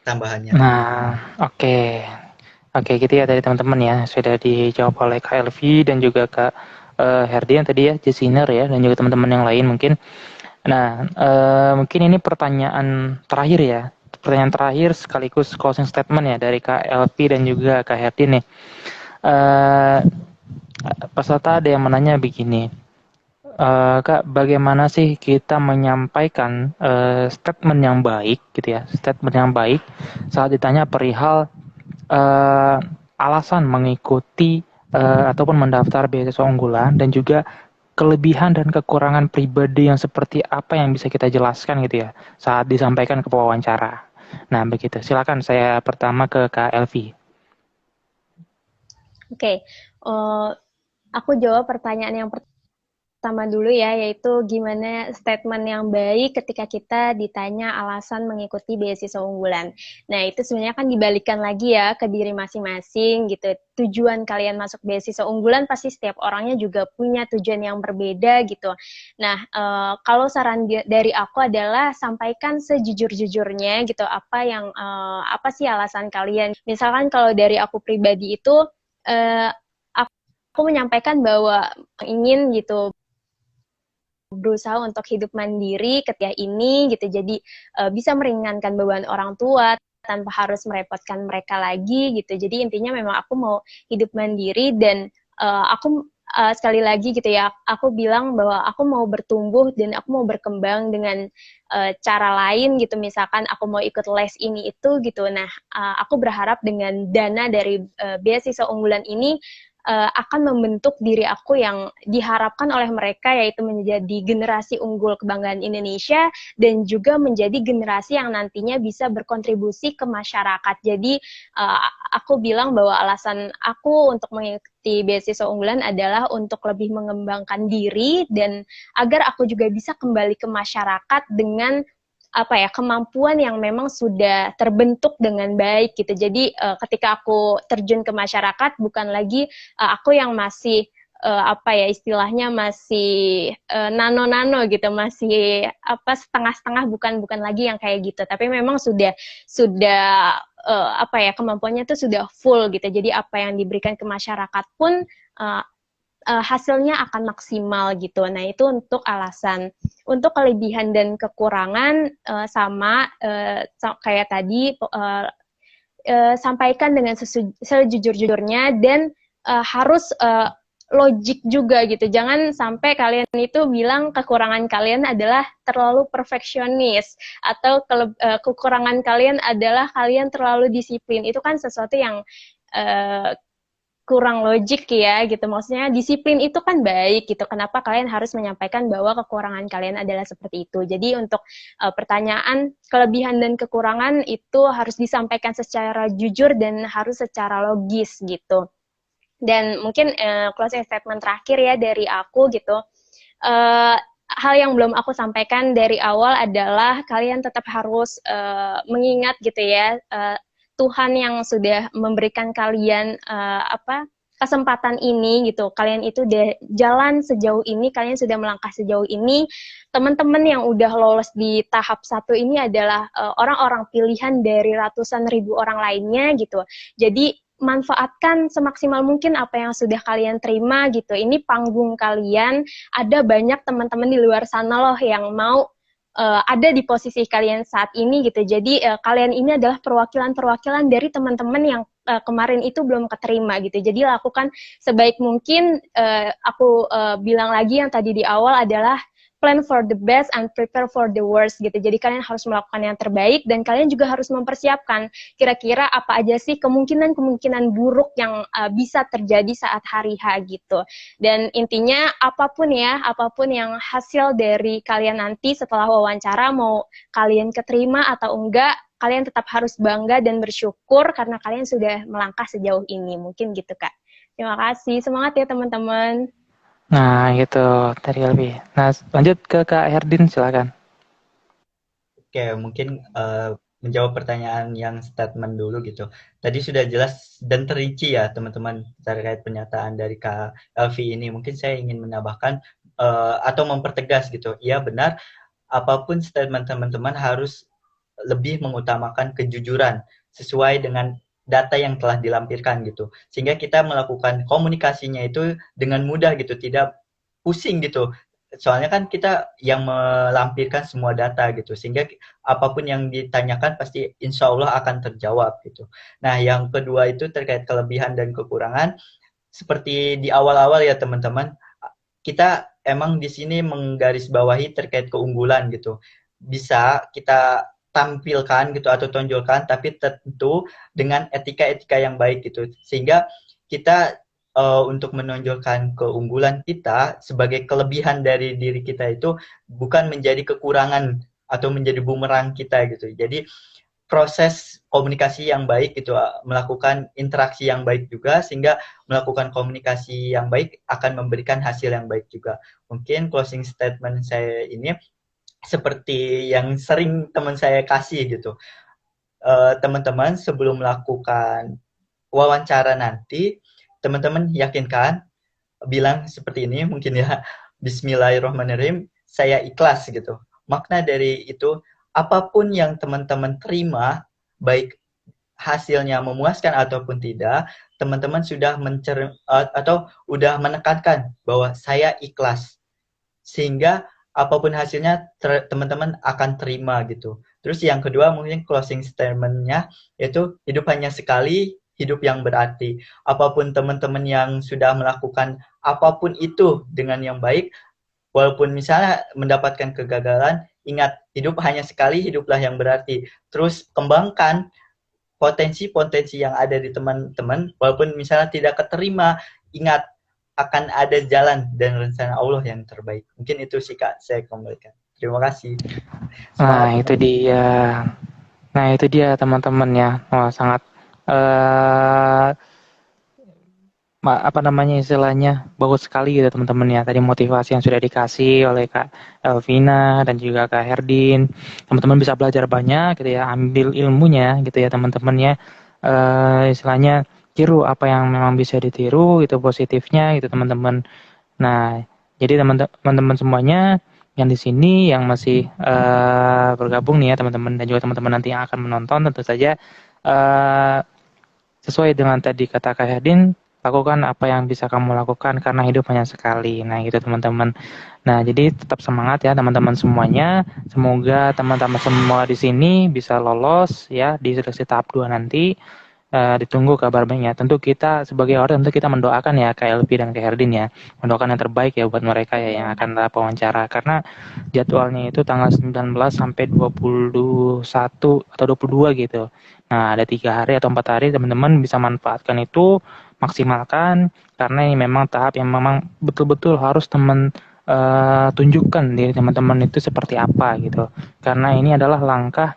tambahannya. Nah, oke. Oke, gitu ya tadi teman-teman ya. Sudah dijawab oleh Kak Elvi dan juga Kak Herdian tadi ya, Jasiner ya, dan juga teman-teman yang lain mungkin. Nah, mungkin ini pertanyaan terakhir ya. Pertanyaan terakhir sekaligus closing statement ya dari Kak Elvi dan juga Kak Herdian nih. Eh, Peserta ada yang menanya begini. Kak, bagaimana sih kita menyampaikan statement yang baik gitu ya, statement yang baik saat ditanya perihal eh, alasan mengikuti ataupun mendaftar beasiswa unggulan dan juga kelebihan dan kekurangan pribadi yang seperti apa yang bisa kita jelaskan gitu ya saat disampaikan ke pewawancara. Nah, begitu. Silakan saya pertama ke Kak Elvi. Oke, aku jawab pertanyaan yang pertama dulu ya, yaitu gimana statement yang baik ketika kita ditanya alasan mengikuti beasiswa unggulan. Nah, itu sebenarnya kan dibalikan lagi ya ke diri masing-masing gitu. Tujuan kalian masuk beasiswa unggulan pasti setiap orangnya juga punya tujuan yang berbeda gitu. Nah, kalau saran dari aku adalah sampaikan sejujur-jujurnya gitu apa sih alasan kalian. Misalkan kalau dari aku pribadi itu uh, aku menyampaikan bahwa ingin gitu berusaha untuk hidup mandiri ketika ini gitu, jadi bisa meringankan beban orang tua tanpa harus merepotkan mereka lagi gitu. Jadi intinya memang aku mau hidup mandiri dan aku sekali lagi gitu ya, aku bilang bahwa aku mau bertumbuh dan aku mau berkembang dengan cara lain gitu. Misalkan aku mau ikut les ini itu gitu. Nah, aku berharap dengan dana dari beasiswa unggulan ini akan membentuk diri aku yang diharapkan oleh mereka, yaitu menjadi generasi unggul kebanggaan Indonesia dan juga menjadi generasi yang nantinya bisa berkontribusi ke masyarakat. Jadi aku bilang bahwa alasan aku untuk mengikuti beasiswa unggulan adalah untuk lebih mengembangkan diri dan agar aku juga bisa kembali ke masyarakat dengan kemampuan yang memang sudah terbentuk dengan baik gitu. Jadi ketika aku terjun ke masyarakat bukan lagi aku yang masih istilahnya masih nano-nano gitu, masih setengah-setengah, bukan lagi yang kayak gitu. Tapi memang sudah kemampuannya itu sudah full gitu. Jadi apa yang diberikan ke masyarakat pun hasilnya akan maksimal gitu. Nah, itu untuk alasan. Untuk kelebihan dan kekurangan sama kayak tadi, sampaikan dengan sejujur-jujurnya dan harus logik juga gitu. Jangan sampai kalian itu bilang kekurangan kalian adalah terlalu perfeksionis atau kekurangan kalian adalah kalian terlalu disiplin. Itu kan sesuatu yang kurang logik ya gitu. Maksudnya disiplin itu kan baik gitu. Kenapa kalian harus menyampaikan bahwa kekurangan kalian adalah seperti itu? Jadi untuk pertanyaan kelebihan dan kekurangan itu harus disampaikan secara jujur dan harus secara logis gitu. Dan mungkin closing statement terakhir ya dari aku gitu. Hal yang belum aku sampaikan dari awal adalah kalian tetap harus mengingat gitu ya, Tuhan yang sudah memberikan kalian kesempatan ini gitu. Kalian itu udah jalan sejauh ini, kalian sudah melangkah sejauh ini. Teman-teman yang udah lolos di tahap 1 ini adalah orang-orang pilihan dari ratusan ribu orang lainnya gitu. Jadi manfaatkan semaksimal mungkin apa yang sudah kalian terima gitu. Ini panggung kalian. Ada banyak teman-teman di luar sana loh yang mau ada di posisi kalian saat ini gitu. Jadi kalian ini adalah perwakilan-perwakilan dari teman-teman yang kemarin itu belum keterima gitu. Jadi lakukan sebaik mungkin. Aku bilang lagi yang tadi di awal adalah plan for the best and prepare for the worst gitu. Jadi kalian harus melakukan yang terbaik dan kalian juga harus mempersiapkan kira-kira apa aja sih kemungkinan-kemungkinan buruk yang bisa terjadi saat hari H gitu. Dan intinya apapun yang hasil dari kalian nanti setelah wawancara, mau kalian keterima atau enggak, kalian tetap harus bangga dan bersyukur karena kalian sudah melangkah sejauh ini. Mungkin gitu, Kak. Terima kasih. Semangat ya, teman-teman. Nah, gitu dari Elvi. Nah, lanjut ke Kak Herdin, silakan. Oke, mungkin menjawab pertanyaan yang statement dulu gitu. Tadi sudah jelas dan terinci ya teman-teman terkait pernyataan dari Kak Elvi ini. Mungkin saya ingin menambahkan atau mempertegas gitu. Iya benar, apapun statement teman-teman harus lebih mengutamakan kejujuran sesuai dengan data yang telah dilampirkan gitu. Sehingga kita melakukan komunikasinya itu dengan mudah gitu, tidak pusing gitu. Soalnya kan kita yang melampirkan semua data gitu, sehingga apapun yang ditanyakan pasti insya Allah akan terjawab gitu. Nah, yang kedua itu terkait kelebihan dan kekurangan. Seperti di awal-awal ya teman-teman, kita emang di sini menggarisbawahi terkait keunggulan gitu. Bisa kita tampilkan gitu atau tonjolkan, tapi tentu dengan etika-etika yang baik gitu, sehingga kita untuk menonjolkan keunggulan kita sebagai kelebihan dari diri kita itu bukan menjadi kekurangan atau menjadi bumerang kita gitu. Jadi proses komunikasi yang baik gitu, melakukan interaksi yang baik juga, sehingga melakukan komunikasi yang baik akan memberikan hasil yang baik juga. Mungkin closing statement saya ini seperti yang sering teman saya kasih gitu. Teman-teman sebelum melakukan wawancara nanti, teman-teman yakinkan, bilang seperti ini mungkin ya, Bismillahirrahmanirrahim, saya ikhlas gitu. Makna dari itu, apapun yang teman-teman terima, baik hasilnya memuaskan ataupun tidak, teman-teman sudah atau udah menekankan bahwa saya ikhlas. Sehingga apapun hasilnya teman-teman akan terima gitu. Terus yang kedua mungkin closing statement-nya yaitu hidup hanya sekali, hidup yang berarti. Apapun teman-teman yang sudah melakukan apapun itu dengan yang baik, walaupun misalnya mendapatkan kegagalan, ingat hidup hanya sekali, hiduplah yang berarti. Terus kembangkan potensi-potensi yang ada di teman-teman, walaupun misalnya tidak keterima ingat akan ada jalan dan rencana Allah yang terbaik. Mungkin itu sih Kak, saya kembalikan. Terima kasih. Nah, Semangat. itu dia. Nah, itu dia teman-teman ya. Wah, sangat eh apa namanya istilahnya bagus sekali gitu teman-teman ya. Tadi motivasi yang sudah dikasih oleh Kak Elvina dan juga Kak Herdin. Teman-teman bisa belajar banyak gitu ya, ambil ilmunya gitu ya teman-teman ya. Istilahnya tiru apa yang memang bisa ditiru gitu positifnya gitu teman-teman. Nah, jadi teman-teman semuanya yang di sini yang masih bergabung nih ya teman-teman dan juga teman-teman nanti yang akan menonton tentu saja eh, sesuai dengan tadi kata Kak Herdin, lakukan apa yang bisa kamu lakukan karena hidup hanya sekali. Nah, gitu teman-teman. Nah, jadi tetap semangat ya teman-teman semuanya. Semoga teman-teman semua di sini bisa lolos ya di seleksi tahap 2 nanti. Ditunggu kabar baiknya. Tentu kita sebagai orang tentu kita mendoakan ya KLP dan Herdin ya. Mendoakan yang terbaik ya buat mereka ya yang akan tahap wawancara karena jadwalnya itu tanggal 19 sampai 21 atau 22 gitu. Nah, ada 3 hari atau 4 hari teman-teman bisa manfaatkan itu, maksimalkan karena ini memang tahap yang memang betul-betul harus teman tunjukkan diri teman-teman itu seperti apa gitu. Karena ini adalah langkah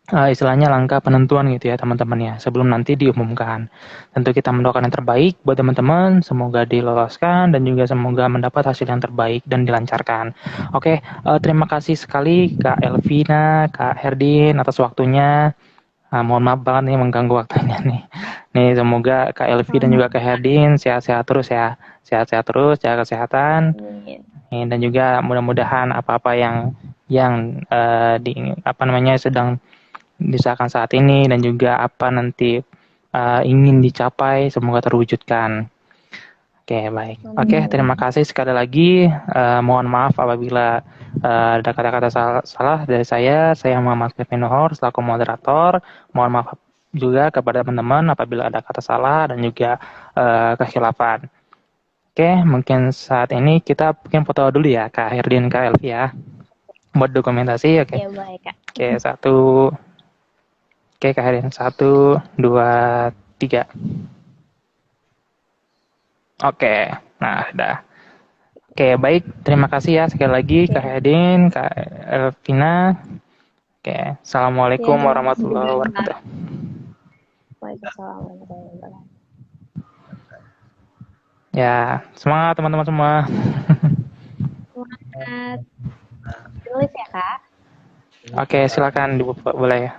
istilahnya langkah penentuan gitu ya teman-teman ya sebelum nanti diumumkan. Tentu kita mendoakan yang terbaik buat teman-teman, semoga diloloskan dan juga semoga mendapat hasil yang terbaik dan dilancarkan. Oke, terima kasih sekali Kak Elvina, Kak Herdin atas waktunya. Mohon maaf banget nih mengganggu waktunya nih. Nih semoga Kak Elvi dan juga Kak Herdin sehat-sehat terus ya. Sehat-sehat terus, jaga kesehatan. Amin. Dan juga mudah-mudahan apa-apa yang di apa namanya sedang diusahakan saat ini dan juga apa nanti ingin dicapai semoga terwujudkan. Oke, baik. Oke, terima kasih sekali lagi. Mohon maaf apabila ada kata-kata salah dari saya. Saya Muhammad Kevin Nohor selaku moderator. Mohon maaf juga kepada teman-teman apabila ada kata salah dan juga kekhilafan. Oke, mungkin saat ini kita bikin foto dulu ya, Kak Herdin, Kak Elvi ya. Buat dokumentasi, oke. Ya, baik, Kak. Oke, satu. Oke, Kak Herdin. 1, 2, 3. Oke, nah udah. Oke, baik. Terima kasih ya sekali lagi Kak Herdin, Kak Elvina. Oke, Assalamualaikum warahmatullahi wabarakatuh. Waalaikumsalam warahmatullahi wabarakatuh. Ya, semangat teman-teman semua. Semangat. Tulis ya, Kak. Oke, silakan boleh.